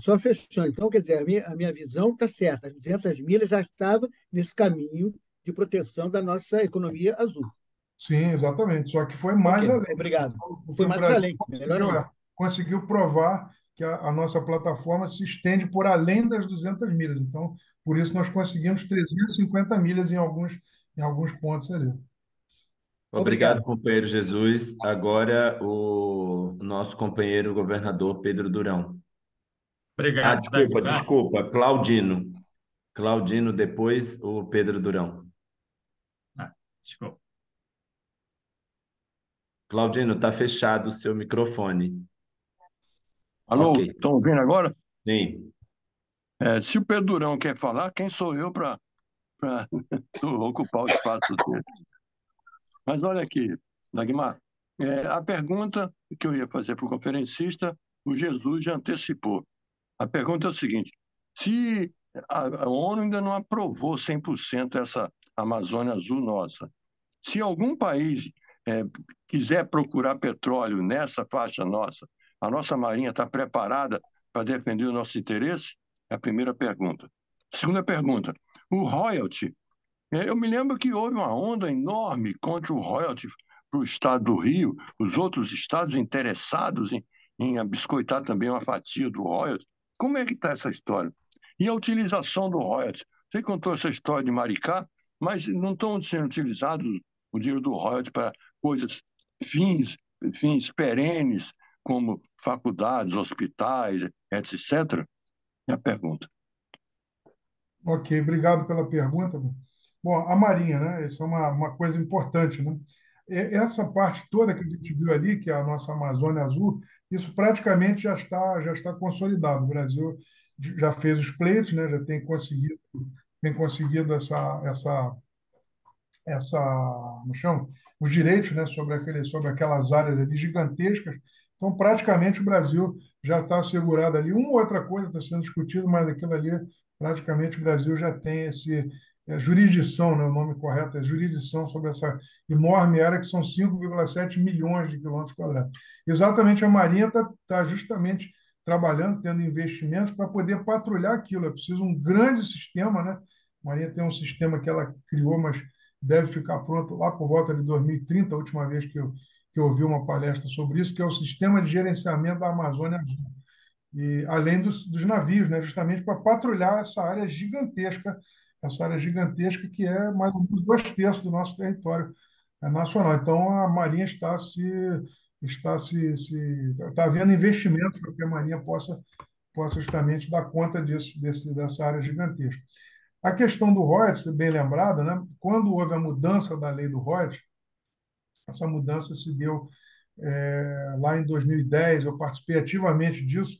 só fechando, então, quer dizer, a minha visão está certa. As 200 milhas já estava nesse caminho de proteção da nossa economia azul.
Sim, exatamente. Só que foi
Ok,
mais além, né?
obrigado.
Porque
Foi
o
mais
Brasil
além, melhor
conseguiu,
ainda.
conseguiu provar que a nossa plataforma se estende por além das 200 milhas. Então, por isso nós conseguimos 350 milhas em alguns pontos ali.
Obrigado,
Obrigado.
companheiro Jesus. Agora, o nosso companheiro governador Pedro Durão. Ah,
Obrigado, Dagmar.
desculpa, Claudino. Claudino, depois o Pedro Durão.
Ah, desculpa.
Claudino, está fechado o seu microfone.
Alô,
Ok,
estão ouvindo agora?
sim.
Se o Pedro Durão quer falar, quem sou eu para ocupar o espaço dele? Mas olha aqui, Dagmar, a pergunta que eu ia fazer para o conferencista, o Jesus já antecipou. A pergunta é o seguinte: se a ONU ainda não aprovou 100% essa Amazônia Azul nossa, se algum país quiser procurar petróleo nessa faixa nossa, a nossa Marinha está preparada para defender o nosso interesse? É a primeira pergunta. Segunda pergunta: o royalty. Eu me lembro que houve uma onda enorme contra o royalty para o estado do Rio, os outros estados interessados em biscoitar também uma fatia do royalty. Como é que está essa história? E a utilização do royalty? Você contou essa história de Maricá, mas não estão sendo utilizados o dinheiro do royalty para coisas, fins perenes, como faculdades, hospitais, etc. É a pergunta.
Ok, obrigado pela pergunta. Bom, a Marinha, né? Isso é uma coisa importante, né? Essa parte toda que a gente viu ali, que é a nossa Amazônia Azul, isso praticamente já está consolidado. O Brasil já fez os pleitos, né? Já tem conseguido como chama? Os direitos, né, sobre aquelas áreas ali gigantescas. Então, praticamente, o Brasil já está assegurado ali. Uma ou outra coisa está sendo discutida, mas aquilo ali, praticamente, o Brasil já tem jurisdição, né, o nome correto é jurisdição sobre essa enorme área, que são 5,7 milhões de quilômetros quadrados. Exatamente, a Marinha está justamente trabalhando, tendo investimentos para poder patrulhar aquilo. É preciso um grande sistema, né? A Marinha tem um sistema que ela criou, mas deve ficar pronto lá por volta de 2030, a última vez que eu ouvi uma palestra sobre isso, que é o sistema de gerenciamento da Amazônia, e além dos navios, né, justamente para patrulhar essa área gigantesca que é mais ou menos 2/3 do nosso território nacional. Então, a Marinha está havendo investimentos para que a Marinha possa justamente dar conta dessa área gigantesca. A questão do royalties, bem lembrada, né? Quando houve a mudança da lei do royalties, essa mudança se deu lá em 2010. Eu participei ativamente disso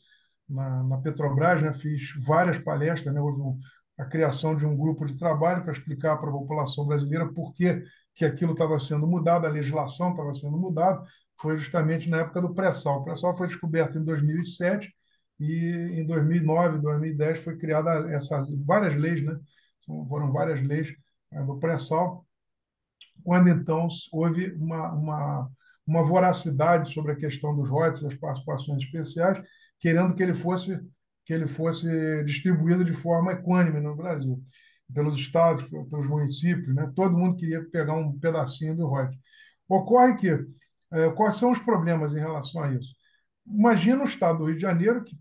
na Petrobras, né? Fiz várias palestras, né? Houve a criação de um grupo de trabalho para explicar para a população brasileira por que aquilo estava sendo mudado, a legislação estava sendo mudada. Foi justamente na época do pré-sal. O pré-sal foi descoberto em 2007 e em 2009, 2010 foi criada várias leis, né? Foram várias leis do pré-sal, quando então houve uma voracidade sobre a questão dos royalties, das participações especiais, querendo que ele fosse distribuído de forma equânime no Brasil, pelos estados, pelos municípios, né? Todo mundo queria pegar um pedacinho do royalties. Ocorre que quais são os problemas em relação a isso? Imagina o estado do Rio de Janeiro, que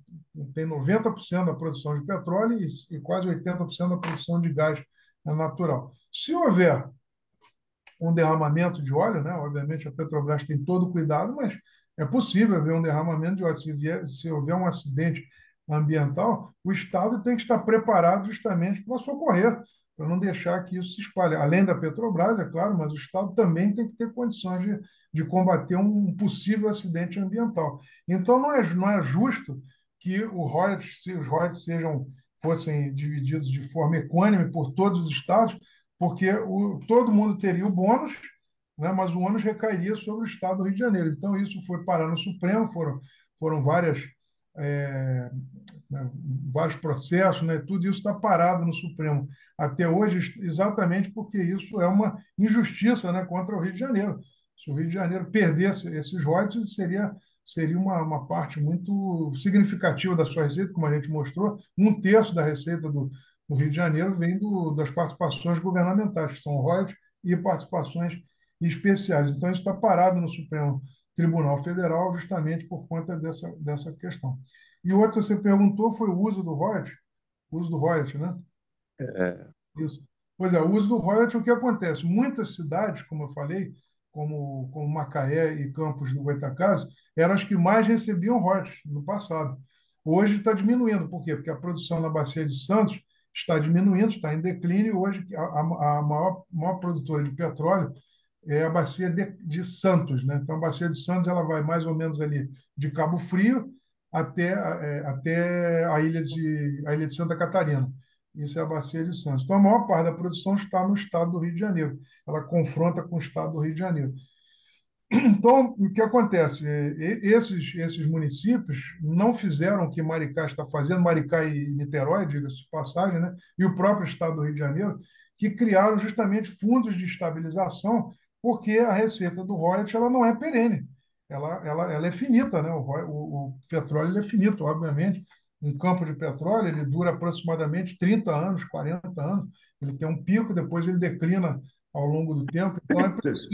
tem 90% da produção de petróleo e quase 80% da produção de gás natural. Se houver um derramamento de óleo, né? Obviamente a Petrobras tem todo o cuidado, mas é possível haver um derramamento de óleo. Se houver um acidente ambiental, o Estado tem que estar preparado justamente para socorrer, para não deixar que isso se espalhe. Além da Petrobras, é claro, mas o Estado também tem que ter condições de combater um possível acidente ambiental. Então, não é justo que se os royalties fossem divididos de forma equânime por todos os estados, porque todo mundo teria o bônus, né, mas o ônus recairia sobre o Estado do Rio de Janeiro. Então, isso foi parar no Supremo, foram é, né, vários processos, né, tudo isso está parado no Supremo até hoje, exatamente porque isso é uma injustiça, né, contra o Rio de Janeiro. Se o Rio de Janeiro perdesse esses royalties, seria uma parte muito significativa da sua receita, como a gente mostrou. 1/3 da receita do Rio de Janeiro vem das participações governamentais, que são royalties e participações especiais. Então, isso está parado no Supremo Tribunal Federal justamente por conta dessa questão. E o outro que você perguntou foi o uso do royalties. O uso do royalties, né?
É,
Isso. Pois é, o uso do royalties, o que acontece? Muitas cidades, como eu falei, como Macaé e Campos do Goytacazes, eram as que mais recebiam royalties no passado. Hoje está diminuindo. Por quê? Porque a produção na Bacia de Santos está diminuindo, está em declínio. Hoje, a maior produtora de petróleo é a Bacia de Santos, né? Então, a Bacia de Santos ela vai mais ou menos ali de Cabo Frio até a ilha de Santa Catarina. Isso é a Bacia de Santos. Então, a maior parte da produção está no estado do Rio de Janeiro. Ela confronta com o estado do Rio de Janeiro. Então, o que acontece? Esses municípios não fizeram o que Maricá está fazendo, Maricá e Niterói, diga-se de passagem, né? E o próprio estado do Rio de Janeiro, que criaram justamente fundos de estabilização, porque a receita do royalties ela não é perene, ela é finita, né? O petróleo ele é finito, obviamente. Um campo de petróleo ele dura aproximadamente 30 anos, 40 anos, ele tem um pico, depois ele declina ao longo do tempo, então é preciso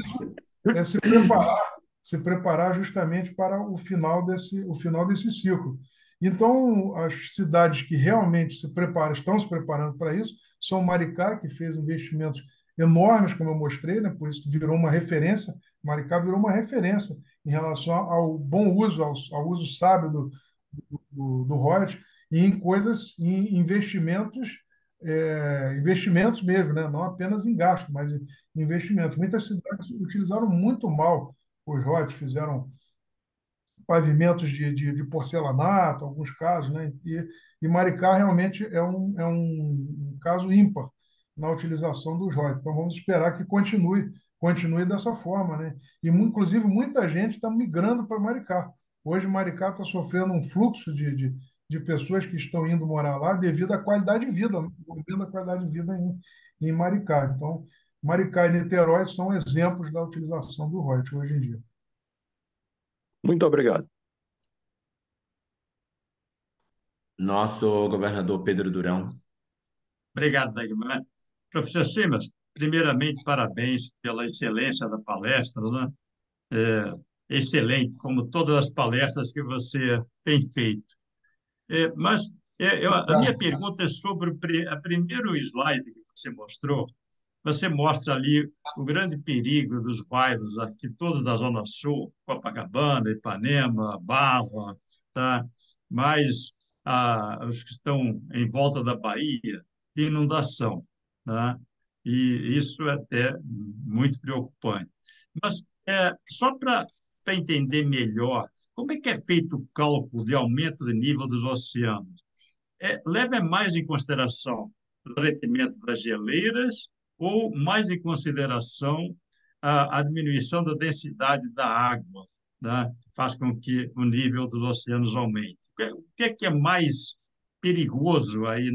se preparar justamente para o final desse ciclo. Então, as cidades que realmente estão se preparando para isso, são Maricá, que fez investimentos enormes, como eu mostrei, né? Por isso que virou uma referência. Maricá virou uma referência em relação ao bom uso, ao uso sábio do royalties e em investimentos mesmo, né? Não apenas em gasto, mas em investimentos. Muitas cidades utilizaram muito mal os royalties, fizeram pavimentos de porcelanato, alguns casos, né? E Maricá realmente é um caso ímpar na utilização dos royalties. Então, vamos esperar que continue dessa forma, né? E, inclusive, muita gente está migrando para Maricá. Hoje, Maricá está sofrendo um fluxo de pessoas que estão indo morar lá devido à qualidade de vida, devido à qualidade de vida em Maricá. Então, Maricá e Niterói são exemplos da utilização do royalties hoje em dia.
muito obrigado.
Nosso governador Pedro Durão.
Obrigado, Dagmar. Professor Simas, primeiramente, parabéns pela excelência da palestra, né? Excelente, como todas as palestras que você tem feito. Mas a minha
Obrigado.
pergunta é sobre o primeiro slide que você mostrou. Você mostra ali o grande perigo dos bairros aqui, todos da Zona Sul, Copacabana, Ipanema, Barra, tá? Mas os que estão em volta da Bahia, de inundação, tá? E isso é até muito preocupante. Mas só para entender melhor, como é que é feito o cálculo de aumento de nível dos oceanos? Leva mais em consideração o derretimento das geleiras ou mais em consideração a diminuição da densidade da água, né? Faz com que o nível dos oceanos aumente. O que é mais perigoso aí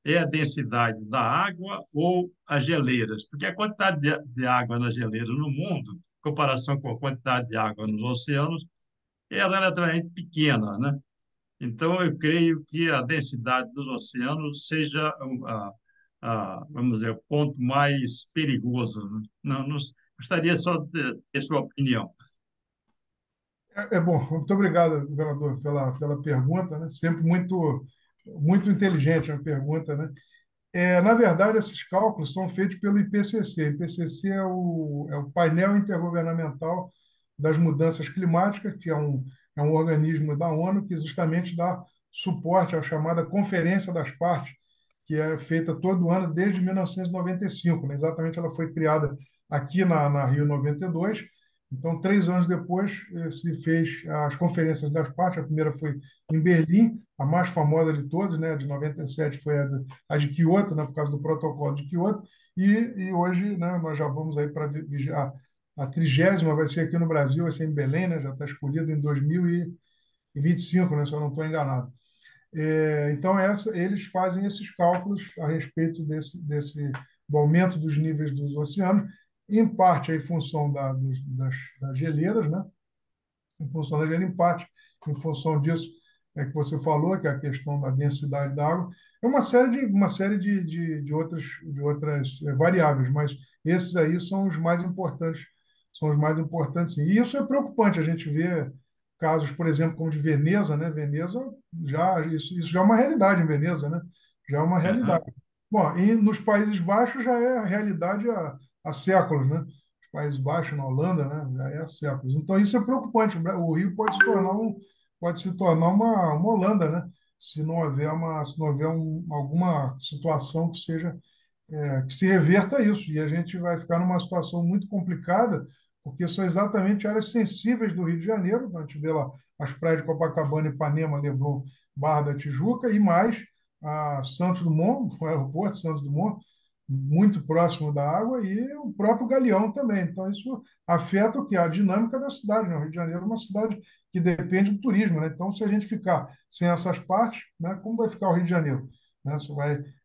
é a densidade da água ou as geleiras? Porque a quantidade de água nas geleiras no mundo, em comparação com a quantidade de água nos oceanos, é relativamente pequena, né? Então, eu creio que a densidade dos oceanos seja, vamos dizer, o ponto mais perigoso, né? Não, gostaria só de ter sua opinião.
Bom, muito obrigado, governador, pela pergunta, né? Sempre muito inteligente a pergunta, né? Na verdade, esses cálculos são feitos pelo IPCC. O IPCC é o painel intergovernamental das mudanças climáticas, que é um organismo da ONU que justamente dá suporte à chamada Conferência das Partes, que é feita todo ano desde 1995, né? Exatamente, ela foi criada aqui na Rio 92. Então, 3 anos depois, se fez as conferências das partes. A primeira foi em Berlim, a mais famosa de todas, né? De 97 foi a de Kyoto, né? Por causa do protocolo de Kyoto. E hoje, né? Nós já vamos aí para a 30ª, vai ser aqui no Brasil, vai ser em Belém, né? Já está escolhida em 2025, né? Se eu não estou enganado. Então, eles fazem esses cálculos a respeito do aumento dos níveis dos oceanos, em parte em função das geleiras, né? Em função da geleira, em parte em função disso que você falou, que é a questão da densidade da água. É uma série de outras variáveis, mas esses aí são os mais importantes, sim. E isso é preocupante, a gente vê casos, por exemplo, como de Veneza, né? Veneza, isso já é uma realidade em Veneza, né? Já é uma realidade.
Aham.
Bom, e nos Países Baixos já é a realidade há séculos, né? Os Países Baixos, na Holanda, né? Já é há séculos. Então, isso é preocupante. O Rio pode se tornar uma Holanda, né? Se não houver alguma situação que se reverta isso. E a gente vai ficar numa situação muito complicada, porque são exatamente áreas sensíveis do Rio de Janeiro. A gente vê lá as praias de Copacabana, Ipanema, Leblon, Barra da Tijuca, e mais a Santos Dumont, o aeroporto de Santos Dumont, muito próximo da água, e o próprio Galeão também. Então, isso afeta o quê? A dinâmica da cidade, né? O Rio de Janeiro é uma cidade que depende do turismo, né? Então, se a gente ficar sem essas partes, né, como vai ficar o Rio de Janeiro? Né?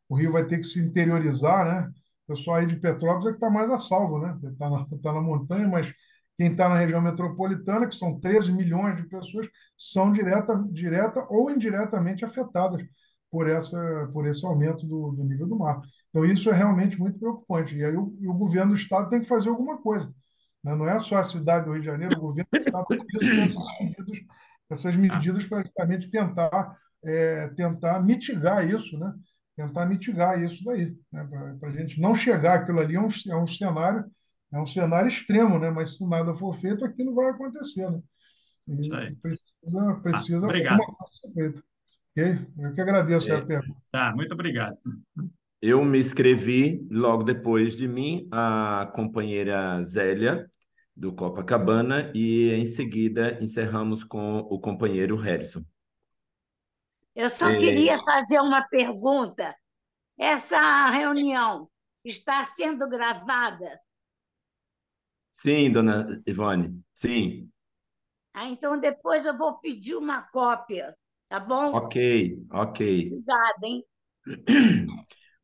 O Rio vai ter que se interiorizar, né? O pessoal aí de Petrópolis é que está mais a salvo, né? Está na montanha, mas quem está na região metropolitana, que são 13 milhões de pessoas, são direta ou indiretamente afetadas por esse aumento do nível do mar. Então, isso é realmente muito preocupante. E aí o governo do Estado tem que fazer alguma coisa, né? Não é só a cidade do Rio de Janeiro, o governo do Estado precisa dessas
Ah,
medidas para justamente tentar mitigar isso, né? Tentar mitigar isso daí, né? Para a gente não chegar àquilo ali, é um cenário extremo, né? Mas se nada for feito, aquilo vai acontecer, né?
isso
E
aí.
precisa alguma
Obrigado.
coisa ser feita. Ok? Eu que agradeço a
É,
pergunta.
Tá, muito obrigado.
eu me inscrevi logo depois de mim, a companheira Zélia, do Copacabana, e em seguida encerramos com o companheiro Harrison.
Eu só
É,
queria fazer uma pergunta. Essa reunião está sendo gravada?
sim, dona Ivone, sim.
Então depois eu vou pedir uma cópia, tá bom?
Ok, ok.
Obrigada, hein?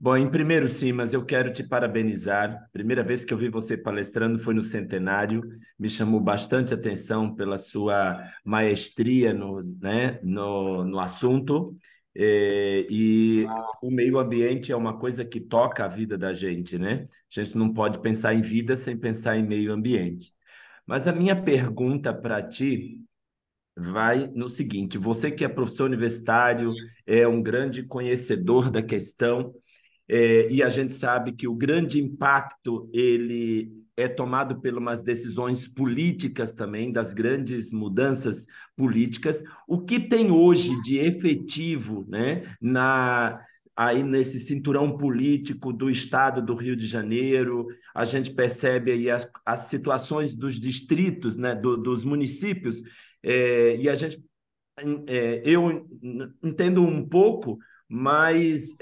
Bom, em primeiro, sim, mas eu quero te parabenizar. Primeira vez que eu vi você palestrando foi no Centenário, me chamou bastante atenção pela sua maestria no assunto, E o meio ambiente é uma coisa que toca a vida da gente, né? A gente não pode pensar em vida sem pensar em meio ambiente. Mas a minha pergunta para ti vai no seguinte: você que é professor universitário, é um grande conhecedor da questão, e a gente sabe que o grande impacto ele é tomado por umas decisões políticas também, das grandes mudanças políticas. O que tem hoje de efetivo, né, aí nesse cinturão político do estado do Rio de Janeiro? A gente percebe aí as situações dos distritos, né, dos municípios, e a gente eu entendo um pouco, mas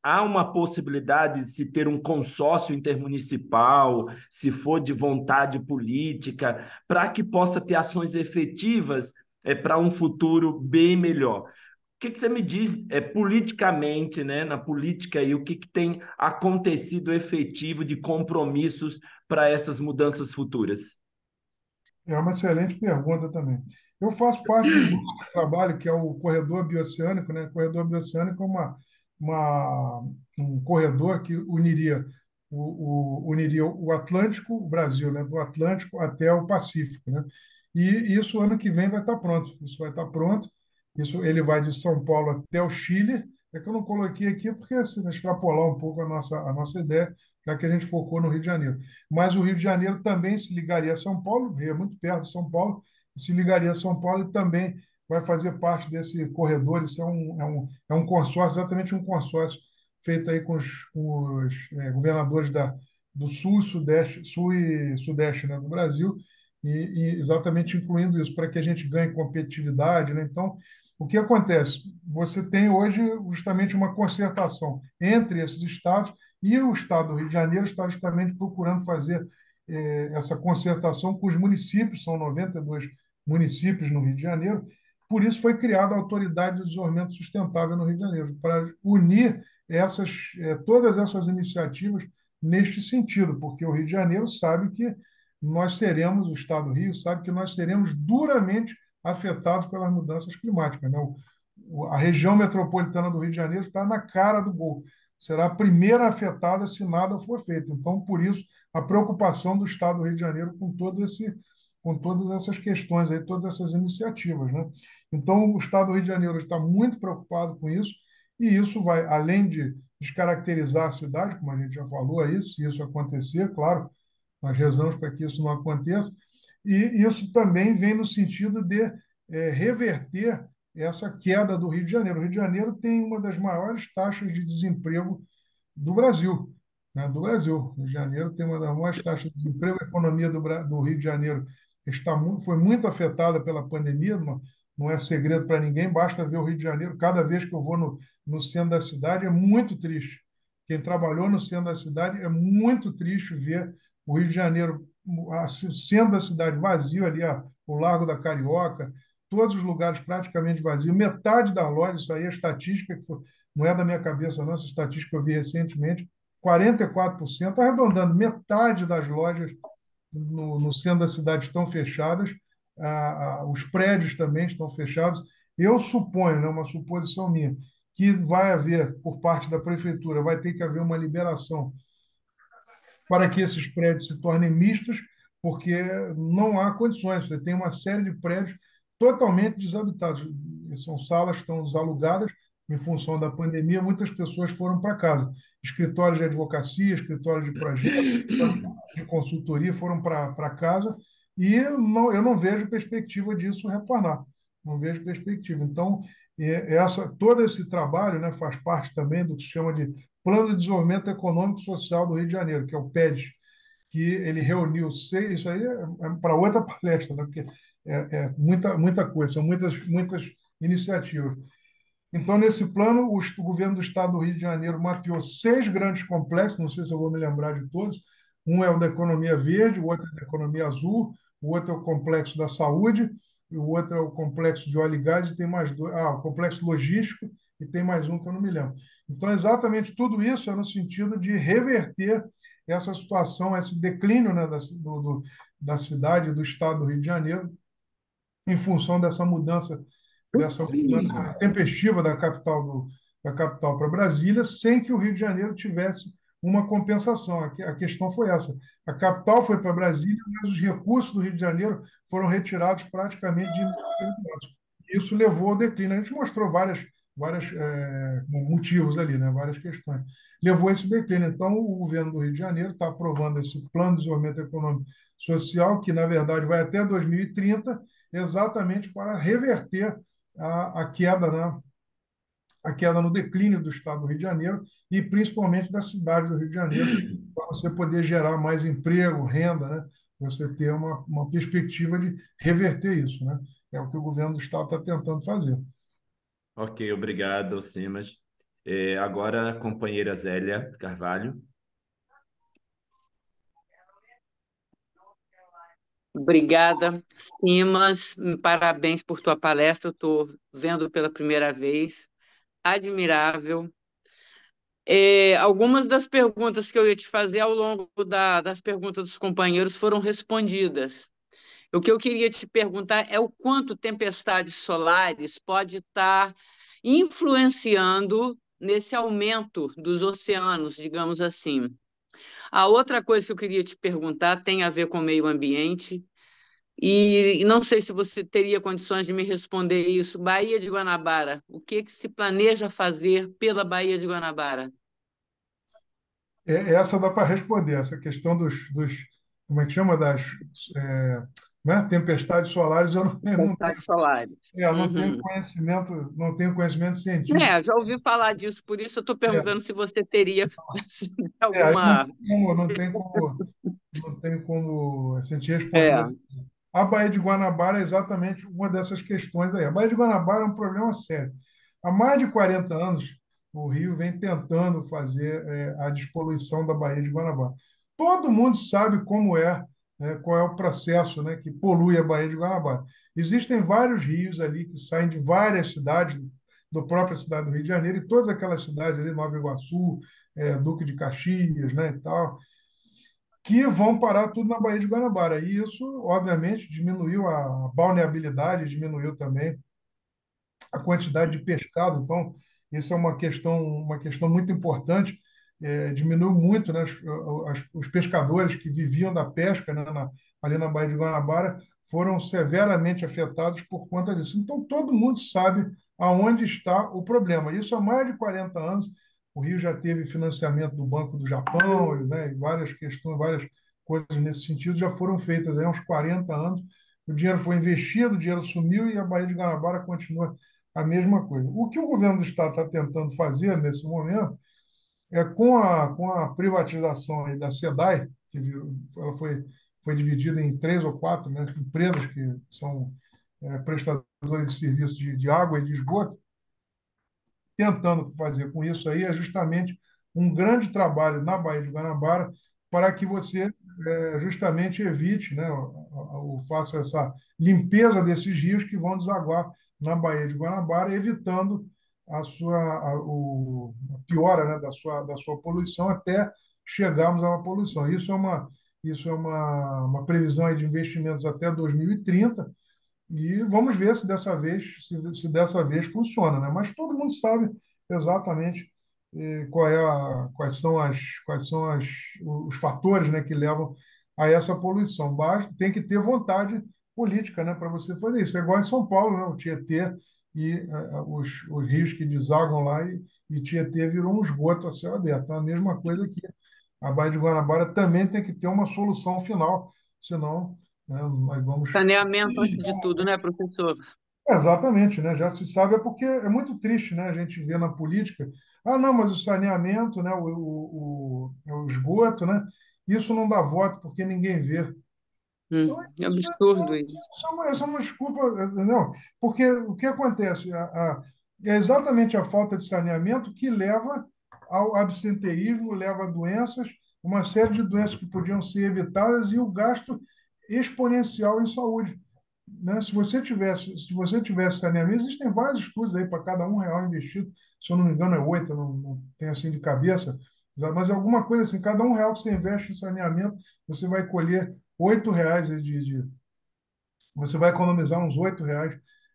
há uma possibilidade de se ter um consórcio intermunicipal, se for de vontade política, para que possa ter ações efetivas para um futuro bem melhor. O que você me diz politicamente, né, na política aí, o que tem acontecido efetivo de compromissos para essas mudanças futuras?
É uma excelente pergunta também. Eu faço parte de um grupo de trabalho que é o Corredor Bioceânico, né? O Corredor Bioceânico é um corredor que uniria o Atlântico, o Brasil, né? Do Atlântico até o Pacífico, né? E isso ano que vem vai estar pronto. Isso vai estar pronto. Isso ele vai de São Paulo até o Chile. É que eu não coloquei aqui porque se extrapolar um pouco a nossa ideia, já que a gente focou no Rio de Janeiro. Mas o Rio de Janeiro também se ligaria a São Paulo, o Rio é muito perto de São Paulo, se ligaria a São Paulo e também vai fazer parte desse corredor. Isso é um consórcio, exatamente um consórcio feito aí com os governadores do Sul e Sudeste, né, do Brasil, e exatamente incluindo isso, para que a gente ganhe competitividade, né? Então, o que acontece? Você tem hoje justamente uma concertação entre esses estados e o Estado do Rio de Janeiro está justamente procurando fazer essa concertação com os municípios, são 92 municípios no Rio de Janeiro. Por isso foi criada a Autoridade de Desenvolvimento Sustentável no Rio de Janeiro, para unir todas essas iniciativas neste sentido, porque o Rio de Janeiro sabe que o Estado do Rio sabe que nós seremos duramente afetados pelas mudanças climáticas, né? A região metropolitana do Rio de Janeiro está na cara do gol, será a primeira afetada se nada for feito. Então, por isso, a preocupação do Estado do Rio de Janeiro com todas essas questões aí, todas essas iniciativas, né? Então, o Estado do Rio de Janeiro está muito preocupado com isso, e isso vai, além de descaracterizar a cidade, como a gente já falou aí, se isso acontecer, claro, nós rezamos para que isso não aconteça, e isso também vem no sentido de reverter essa queda do Rio de Janeiro. O Rio de Janeiro tem uma das maiores taxas de desemprego do Brasil, né? Do Brasil. O Rio de Janeiro tem uma das maiores taxas de desemprego. A economia do Rio de Janeiro foi muito afetada pela pandemia, não é segredo para ninguém, basta ver o Rio de Janeiro. Cada vez que eu vou no centro da cidade é muito triste. Quem trabalhou no centro da cidade é muito triste ver o Rio de Janeiro, o centro da cidade vazio ali, o Largo da Carioca, todos os lugares praticamente vazios, metade das lojas, isso aí é estatística, não é da minha cabeça, não, essa estatística eu vi recentemente, 44%, arredondando, metade das lojas no centro da cidade estão fechadas, os prédios também estão fechados. Eu suponho, né, uma suposição minha, que vai haver, por parte da prefeitura, vai ter que haver uma liberação para que esses prédios se tornem mistos, porque não há condições. Você tem uma série de prédios totalmente desabitados. São salas que estão desalugadas em função da pandemia. Muitas pessoas foram para casa. Escritórios de advocacia, escritórios de projetos, escritórios de consultoria foram para casa, e eu não vejo perspectiva disso retornar. Não vejo perspectiva. Então, todo esse trabalho, né, faz parte também do que se chama de Plano de Desenvolvimento Econômico e Social do Rio de Janeiro, que é o PEDES, que ele reuniu seis. Isso aí é para outra palestra, né? Porque muita coisa, são muitas iniciativas. Então, nesse plano, o governo do Estado do Rio de Janeiro mapeou 6 grandes complexos, não sei se eu vou me lembrar de todos. Um é o da economia verde, o outro é da economia azul, o outro é o complexo da saúde, e o outro é o complexo de óleo e gás, e tem mais dois. O complexo logístico, e tem mais um que eu não me lembro. Então, exatamente tudo isso é no sentido de reverter essa situação, esse declínio, né, da cidade, do Estado do Rio de Janeiro, em função dessa mudança dessa mudança tempestiva da capital para Brasília, sem que o Rio de Janeiro tivesse uma compensação. A questão foi essa. A capital foi para Brasília, mas os recursos do Rio de Janeiro foram retirados praticamente de imediato. Isso levou ao declínio. A gente mostrou vários motivos ali, né? Várias questões. Levou a esse declínio. Então, o governo do Rio de Janeiro está aprovando esse plano de desenvolvimento econômico social, que, na verdade, vai até 2030, exatamente para reverter a queda, né? A queda no declínio do estado do Rio de Janeiro e principalmente da cidade do Rio de Janeiro, para você poder gerar mais emprego, renda, né? Você ter uma perspectiva de reverter isso, né? É o que o governo do estado está tentando fazer.
Ok, obrigado, Simas. Agora, a companheira Zélia Carvalho.
Obrigada, Simas. Parabéns por tua palestra. Estou vendo pela primeira vez. Admirável. Algumas das perguntas que eu ia te fazer ao longo das perguntas dos companheiros foram respondidas. O que eu queria te perguntar é o quanto tempestades solares pode estar influenciando nesse aumento dos oceanos, digamos assim. A outra coisa que eu queria te perguntar tem a ver com o meio ambiente, e não sei se você teria condições de me responder isso. Baía de Guanabara, o que se planeja fazer pela Baía de Guanabara?
Essa dá para responder, essa questão como é que chama, é, né? Tempestades solares, eu não tenho,
Tempestades solares. Uhum.
Não tenho conhecimento científico.
Já ouvi falar disso, por isso eu estou perguntando se você teria
Aí
alguma.
não tem como assim, te responder. A Baía de Guanabara é exatamente uma dessas questões aí. A Baía de Guanabara é um problema sério. Há mais de 40 anos, o Rio vem tentando fazer a despoluição da Baía de Guanabara. Todo mundo sabe como qual é o processo, né, que polui a Baía de Guanabara. Existem vários rios ali que saem de várias cidades, da própria cidade do Rio de Janeiro, e todas aquelas cidades ali, Nova Iguaçu, Duque de Caxias, né, e tal, que vão parar tudo na Baía de Guanabara. E isso, obviamente, diminuiu a balneabilidade, diminuiu também a quantidade de pescado. Então, isso é uma questão muito importante. Diminuiu muito, né, os pescadores que viviam da pesca, né, ali na Baía de Guanabara foram severamente afetados por conta disso. Então, todo mundo sabe aonde está o problema. Isso há mais de 40 anos. O Rio já teve financiamento do Banco do Japão, né, e várias questões, várias coisas nesse sentido já foram feitas há uns 40 anos. O dinheiro foi investido, o dinheiro sumiu e a Baía de Guanabara continua a mesma coisa. O que o governo do Estado está tentando fazer nesse momento com a privatização aí da SEDAI, ela foi dividida em 3 ou 4, né, empresas que são prestadores de serviços de água e de esgoto, tentando fazer com isso aí é justamente um grande trabalho na Baía de Guanabara para que você justamente evite, né, ou faça essa limpeza desses rios que vão desaguar na Baía de Guanabara, evitando a piora, né, da sua poluição até chegarmos a uma poluição. Isso é uma previsão aí de investimentos até 2030 e vamos ver se dessa vez funciona, né? Mas todo mundo sabe exatamente quais são os fatores, né, que levam a essa poluição. Tem que ter vontade política, né, para você fazer isso. É igual em São Paulo, né, o Tietê e os rios que desaguam lá e Tietê virou um esgoto a céu aberto. Então, a mesma coisa aqui. A Baía de Guanabara também tem que ter uma solução final, senão, né, nós vamos.
Saneamento antes de tudo, né, professor?
Exatamente, né? Já se sabe, porque é muito triste, né? A gente vê na política, não, mas o saneamento, né? O esgoto, né? Isso não dá voto porque ninguém vê. Então,
É absurdo isso.
Isso é uma desculpa, entendeu? Porque o que acontece? É exatamente a falta de saneamento que leva ao absenteísmo, leva a doenças, uma série de doenças que podiam ser evitadas e o gasto exponencial em saúde, né? Se você tivesse saneamento, existem vários estudos aí para cada R$ 1 investido, se eu não me engano é 8, eu não tenho assim de cabeça, mas é alguma coisa assim, cada R$ 1 que você investe em saneamento, você vai colher R$ 8 você vai economizar uns R$ 8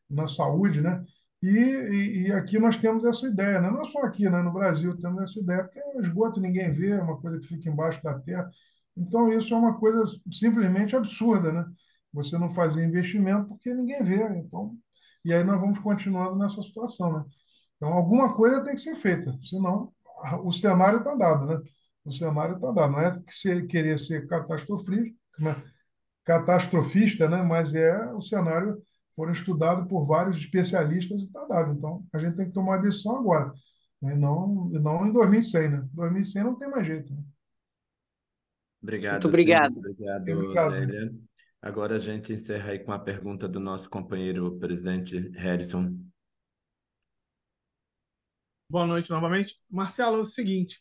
na saúde, né? E aqui nós temos essa ideia, né? Não é só aqui, né? No Brasil temos essa ideia, porque o esgoto ninguém vê, é uma coisa que fica embaixo da terra. Então, isso é uma coisa simplesmente absurda, né? Você não fazer investimento porque ninguém vê. Então, e aí nós vamos continuando nessa situação, né? Então, alguma coisa tem que ser feita, senão o cenário está dado, né? O cenário está dado. Não é que querer ser catastrofista, né? Catastrofista, né? Mas o cenário foram estudado por vários especialistas e está dado. Então, a gente tem que tomar a decisão agora, né? Não em 2100, né? 2100 não tem mais jeito, né?
Muito
Obrigado, Ciro.
obrigada.
Teve
Obrigado,
caso, né?
Lélia. Agora a gente encerra aí com a pergunta do nosso companheiro presidente Harrison.
Boa noite novamente. Marcelo, é o seguinte,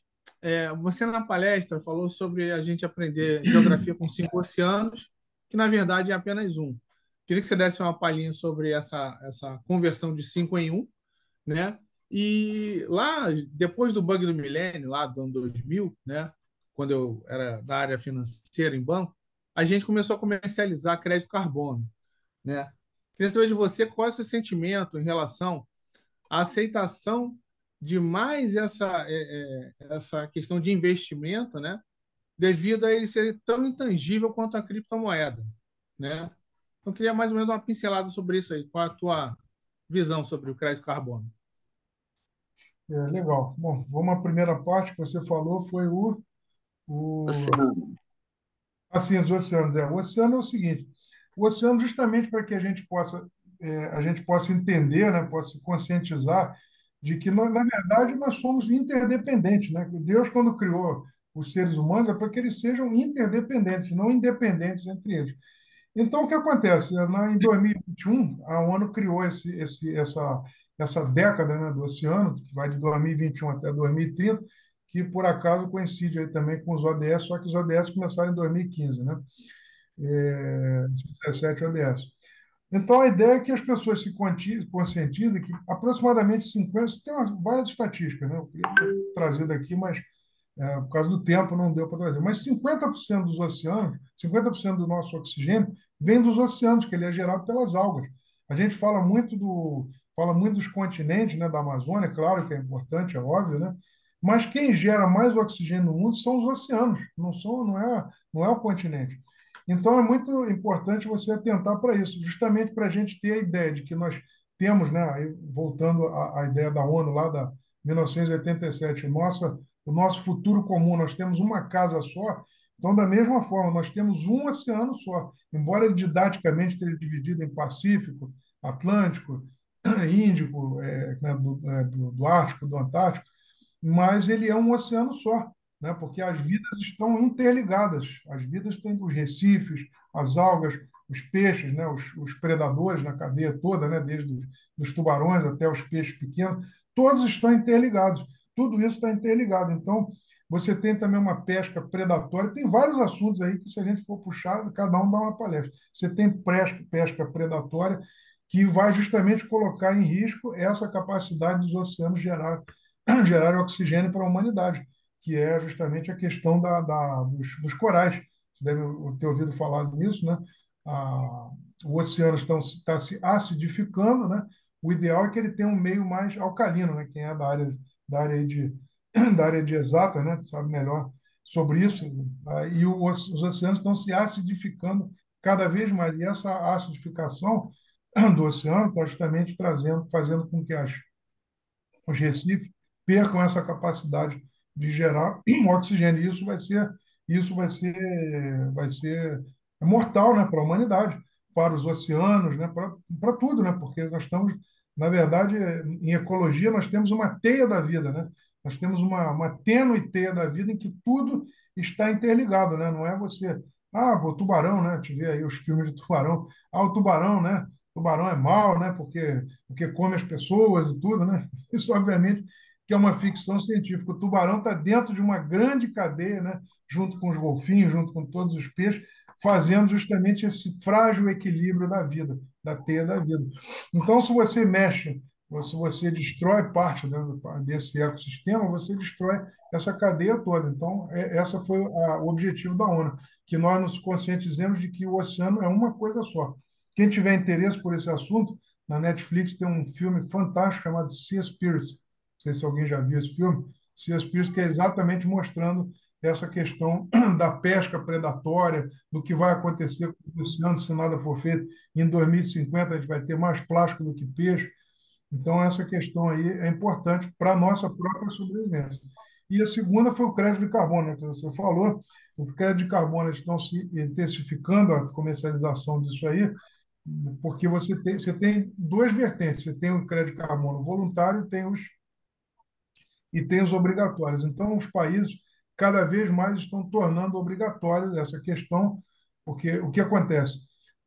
você na palestra falou sobre a gente aprender geografia com 5 oceanos, que na verdade é apenas um. Queria que você desse uma palhinha sobre essa conversão de 5 em 1, né? E lá, depois do bug do milênio, lá do ano 2000, né? Quando eu era da área financeira em banco, a gente começou a comercializar crédito carbono, né? Queria saber de você qual é o seu sentimento em relação a aceitação de mais essa questão de investimento, né? Devido a ele ser tão intangível quanto a criptomoeda, né? Então, eu queria mais ou menos uma pincelada sobre isso aí. Qual a tua visão sobre o crédito carbono?
Legal. Bom, vamos à primeira parte que você falou, foi o assim, os oceanos. O oceano é o seguinte, o oceano justamente para que a gente possa entender, né, possa se conscientizar de que, nós, na verdade, nós somos interdependentes, né? Deus, quando criou os seres humanos, é para que eles sejam interdependentes, não independentes entre eles. Então, o que acontece? Em 2021, a ONU criou essa década, né, do oceano, que vai de 2021 até 2030, que por acaso coincide aí também com os ODS, só que os ODS começaram em 2015, né? 17 ODS. Então, a ideia é que as pessoas se conscientizem que aproximadamente 50, tem várias estatísticas, né? Eu queria ter trazido aqui, mas por causa do tempo não deu para trazer. Mas 50% dos oceanos, 50% do nosso oxigênio vem dos oceanos, que ele é gerado pelas algas. A gente fala muito dos continentes, né, da Amazônia, claro que é importante, é óbvio, né? Mas quem gera mais oxigênio no mundo são os oceanos, não é o continente. Então é muito importante você atentar para isso, justamente para a gente ter a ideia de que nós temos, né, aí, voltando à ideia da ONU lá da 1987, o nosso futuro comum, nós temos uma casa só. Então, da mesma forma, nós temos um oceano só, embora ele didaticamente esteja dividido em Pacífico, Atlântico, Índico, né, do Ártico, do Antártico, mas ele é um oceano só, né? Porque as vidas estão interligadas. As vidas têm os recifes, as algas, os peixes, né? Os predadores na cadeia toda, né? Desde os tubarões até os peixes pequenos, todos estão interligados. Tudo isso está interligado. Então, você tem também uma pesca predatória. Tem vários assuntos aí que, se a gente for puxar, cada um dá uma palestra. Você tem pesca predatória, que vai justamente colocar em risco essa capacidade dos oceanos gerar oxigênio para a humanidade, que é justamente a questão dos corais. Você deve ter ouvido falar nisso, né? O oceano está se acidificando, né? O ideal é que ele tenha um meio mais alcalino, né? Quem é da área da área de exata, né? Sabe melhor sobre isso. E os oceanos estão se acidificando cada vez mais. E essa acidificação do oceano está justamente fazendo com que os recifes percam essa capacidade de gerar oxigênio. E vai ser mortal, né, para a humanidade, para os oceanos, né, para tudo, né, porque nós estamos, na verdade, em ecologia, nós temos uma teia da vida, né? Nós temos uma tênue teia da vida em que tudo está interligado, né? Não é você, o tubarão, né? Te vê aí os filmes de tubarão, o tubarão, né? O tubarão é mau, né? Porque come as pessoas e tudo, né? Isso, obviamente, que é uma ficção científica. O tubarão está dentro de uma grande cadeia, né? Junto com os golfinhos, junto com todos os peixes, fazendo justamente esse frágil equilíbrio da vida, da teia da vida. Então, se você mexe, se você destrói parte, né, desse ecossistema, você destrói essa cadeia toda. Então, essa foi o objetivo da ONU, que nós nos conscientizemos de que o oceano é uma coisa só. Quem tiver interesse por esse assunto, Na Netflix tem um filme fantástico chamado Seaspiracy. Não sei se alguém já viu esse filme. Seaspiracy, que é exatamente mostrando essa questão da pesca predatória, do que vai acontecer com o oceano se nada for feito. Em 2050, a gente vai ter mais plástico do que peixe. Então, essa questão aí é importante para a nossa própria sobrevivência. E a segunda foi o crédito de carbono, né, que você falou. O crédito de carbono estão se intensificando a comercialização disso aí, porque você tem duas vertentes. Você tem o crédito de carbono voluntário e tem os obrigatórios. Então, os países cada vez mais estão tornando obrigatório essa questão, porque o que acontece?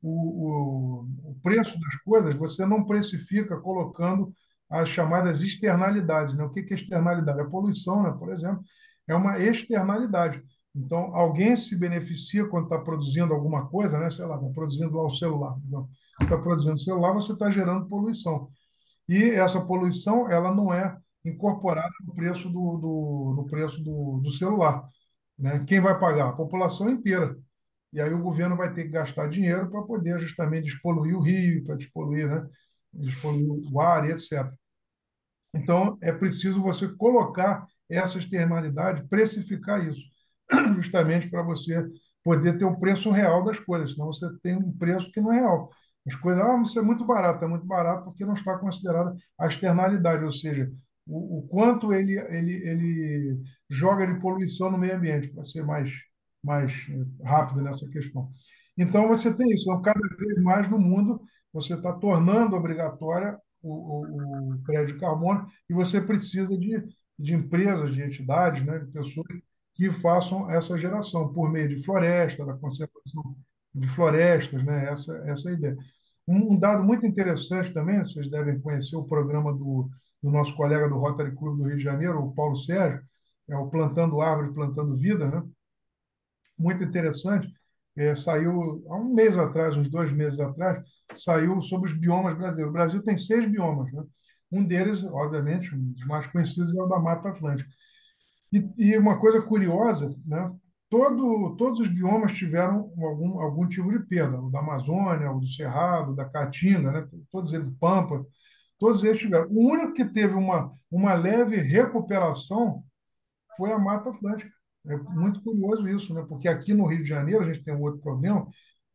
O preço das coisas você não precifica colocando as chamadas externalidades, né? O que é externalidade? A poluição, né, por exemplo, é uma externalidade. Então, alguém se beneficia quando está produzindo alguma coisa, né? Sei lá, está produzindo lá o celular. Então, você está produzindo celular, você está gerando poluição. E essa poluição ela não é incorporada no preço do celular, né? Quem vai pagar? A população inteira. E aí o governo vai ter que gastar dinheiro para poder justamente despoluir o rio, para despoluir, né? Despoluir o ar e etc. Então, é preciso você colocar essa externalidade, precificar isso, justamente para você poder ter um preço real das coisas, senão você tem um preço que não é real. As coisas, isso é muito barato porque não está considerada a externalidade, ou seja, o quanto ele joga de poluição no meio ambiente, para ser mais rápido nessa questão. Então, você tem isso. Então, cada vez mais no mundo, você está tornando obrigatória o crédito de carbono e você precisa de empresas, de entidades, né, de pessoas que façam essa geração por meio de floresta, da conservação de florestas, né, essa é a ideia. Um dado muito interessante também, vocês devem conhecer o programa do nosso colega do Rotary Club do Rio de Janeiro, o Paulo Sérgio, é o Plantando Árvore, Plantando Vida, né? Muito interessante. Saiu há um mês atrás, uns 2 meses atrás, saiu sobre os biomas brasileiros. O Brasil tem 6 biomas, né? Um deles, obviamente, um dos mais conhecidos é o da Mata Atlântica. E uma coisa curiosa, né? Todos os biomas tiveram algum tipo de perda. O da Amazônia, o do Cerrado, da Caatinga, né? Todos eles, do Pampa, todos eles tiveram. O único que teve uma leve recuperação foi a Mata Atlântica. É muito curioso isso, né? Porque aqui no Rio de Janeiro a gente tem um outro problema,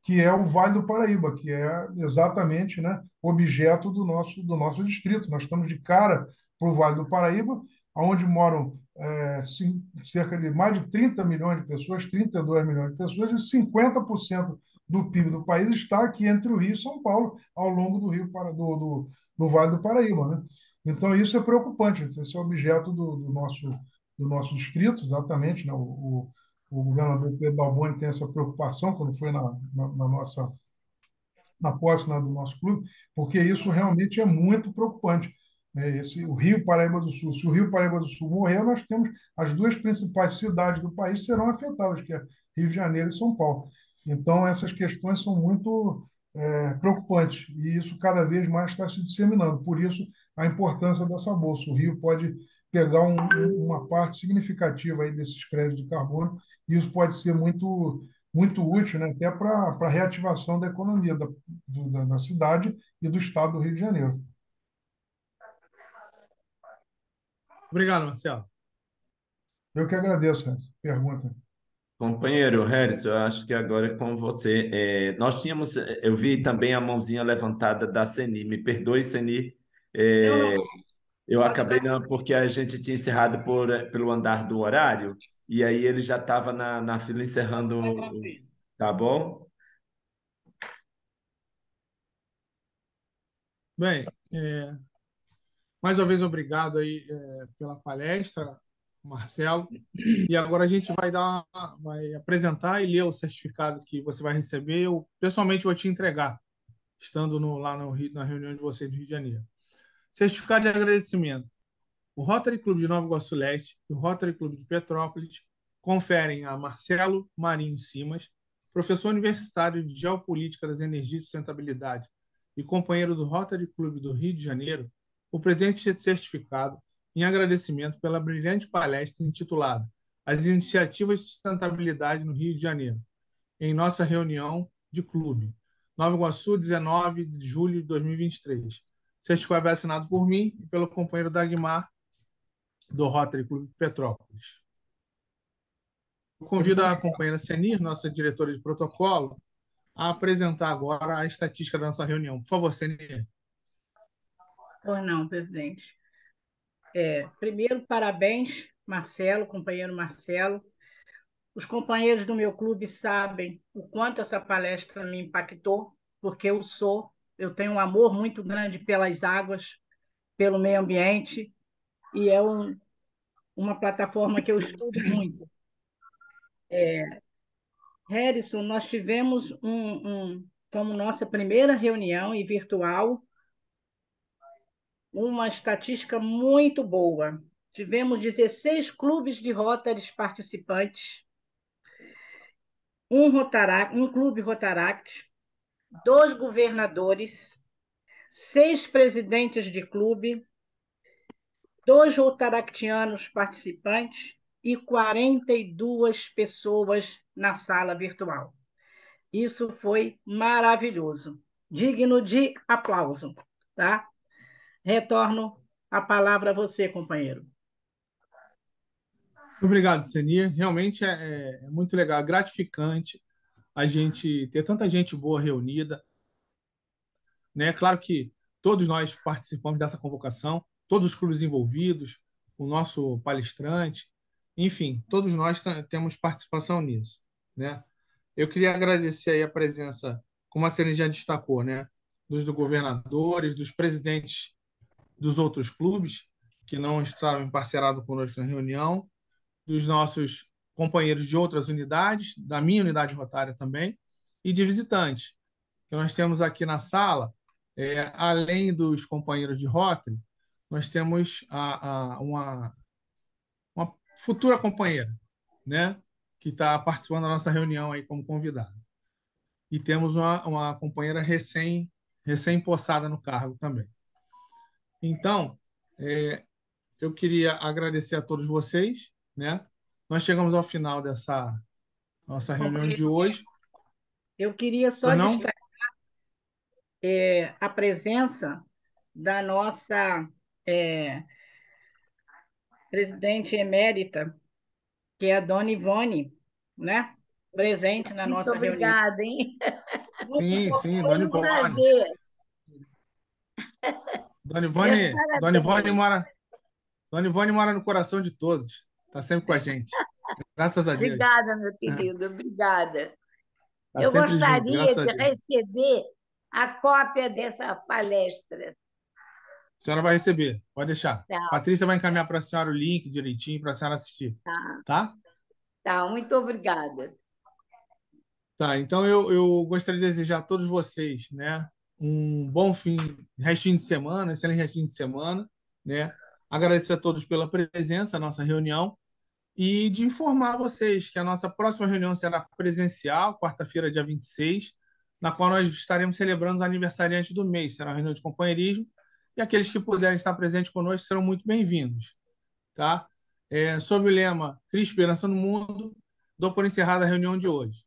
que é o Vale do Paraíba, que é exatamente, né, objeto do nosso distrito. Nós estamos de cara para o Vale do Paraíba, onde moram cerca de mais de 30 milhões de pessoas, 32 milhões de pessoas, e 50% do PIB do país está aqui entre o Rio e São Paulo, ao longo do Vale do Paraíba, né? Então, isso é preocupante. Esse é objeto do nosso distrito, exatamente, né? O governador Pedro Balboni tem essa preocupação quando foi na posse, né, do nosso clube, porque isso realmente é muito preocupante, né? O Rio Paraíba do Sul, se o Rio Paraíba do Sul morrer, nós temos as duas principais cidades do país serão afetadas, que é Rio de Janeiro e São Paulo. Então, essas questões são muito preocupantes e isso cada vez mais está se disseminando. Por isso, a importância dessa bolsa. O Rio pode pegar uma parte significativa aí desses créditos de carbono e isso pode ser muito muito útil, né, até para a reativação da economia da cidade e do estado do Rio de Janeiro.
Obrigado, Marcelo.
Eu que agradeço essa pergunta.
Companheiro Harrison, eu acho que agora é com você. Eu vi também a mãozinha levantada da Ceni. Me perdoe, Ceni. Eu acabei não, porque a gente tinha encerrado pelo andar do horário, e aí ele já estava na fila encerrando. Tá bom?
Bem, mais uma vez obrigado aí pela palestra, Marcelo. E agora a gente vai apresentar e ler o certificado que você vai receber. Eu pessoalmente vou te entregar, estando lá no Rio, na reunião de vocês do Rio de Janeiro. Certificado de agradecimento. O Rotary Clube de Nova Iguaçu Leste e o Rotary Clube de Petrópolis conferem a Marcelo Marinho Simas, professor universitário de Geopolítica das Energias e Sustentabilidade e companheiro do Rotary Clube do Rio de Janeiro, o presente certificado em agradecimento pela brilhante palestra intitulada As Iniciativas de Sustentabilidade no Rio de Janeiro, em nossa reunião de clube, Nova Iguaçu, 19 de julho de 2023. Certificado assinado por mim e pelo companheiro Dagmar, do Rotary Clube de Petrópolis. Eu convido a companheira Senir, nossa diretora de protocolo, a apresentar agora a estatística da nossa reunião. Por favor, Senir.
Pois não, presidente. Primeiro, parabéns, Marcelo, companheiro Marcelo. Os companheiros do meu clube sabem o quanto essa palestra me impactou, porque eu tenho um amor muito grande pelas águas, pelo meio ambiente, e é uma plataforma que eu estudo muito. Harrison, nós tivemos como nossa primeira reunião e virtual, uma estatística muito boa. Tivemos 16 clubes de Rotaries participantes, um clube Rotaract, 2 governadores, 6 presidentes de clube, 2 rotaractianos participantes e 42 pessoas na sala virtual. Isso foi maravilhoso, digno de aplauso, tá? Retorno a palavra a você, companheiro.
Obrigado, Senir. Realmente é muito legal, é gratificante a gente ter tanta gente boa reunida, né? Claro que todos nós participamos dessa convocação, todos os clubes envolvidos, o nosso palestrante, enfim, todos nós temos participação nisso, né? Eu queria agradecer aí a presença, como a Serena já destacou, né, dos governadores, dos presidentes dos outros clubes que não estavam emparcerados conosco na reunião, dos nossos companheiros de outras unidades, da minha unidade rotária também, e de visitantes, que nós temos aqui na sala, além dos companheiros de Rotary, nós temos uma futura companheira, né, que está participando da nossa reunião aí como convidada. E temos uma companheira recém-possada no cargo também. Então, eu queria agradecer a todos vocês, né? Nós chegamos ao final dessa nossa reunião de hoje.
Eu queria só
Pois não?
destacar a presença da nossa presidente emérita, que é a dona Ivone, né? Presente na
Muito
nossa reunião.
obrigada, hein?
Sim,
Foi
Dona
um
Ivone.
prazer.
Dona
Meus
Ivone,
parabéns.
Dona Ivone mora no coração de todos. Está sempre com a gente. Graças a Deus.
Obrigada, meu querido, obrigada.
Está
Eu
sempre junto,
gostaria
graças a
de
Deus.
receber a cópia dessa palestra.
A senhora vai receber, pode deixar.
Tá,
Patrícia vai encaminhar para a senhora o link direitinho para a senhora assistir. Tá?
tá, muito obrigada.
Tá, então eu gostaria de desejar a todos vocês, né, um bom restinho de semana, excelente restinho de semana, né? Agradecer a todos pela presença na nossa reunião e de informar vocês que a nossa próxima reunião será presencial, quarta-feira, dia 26, na qual nós estaremos celebrando os aniversariantes do mês. Será uma reunião de companheirismo e aqueles que puderem estar presentes conosco serão muito bem-vindos, tá? Sob o lema Cria Esperança no Mundo, dou por encerrada a reunião de hoje.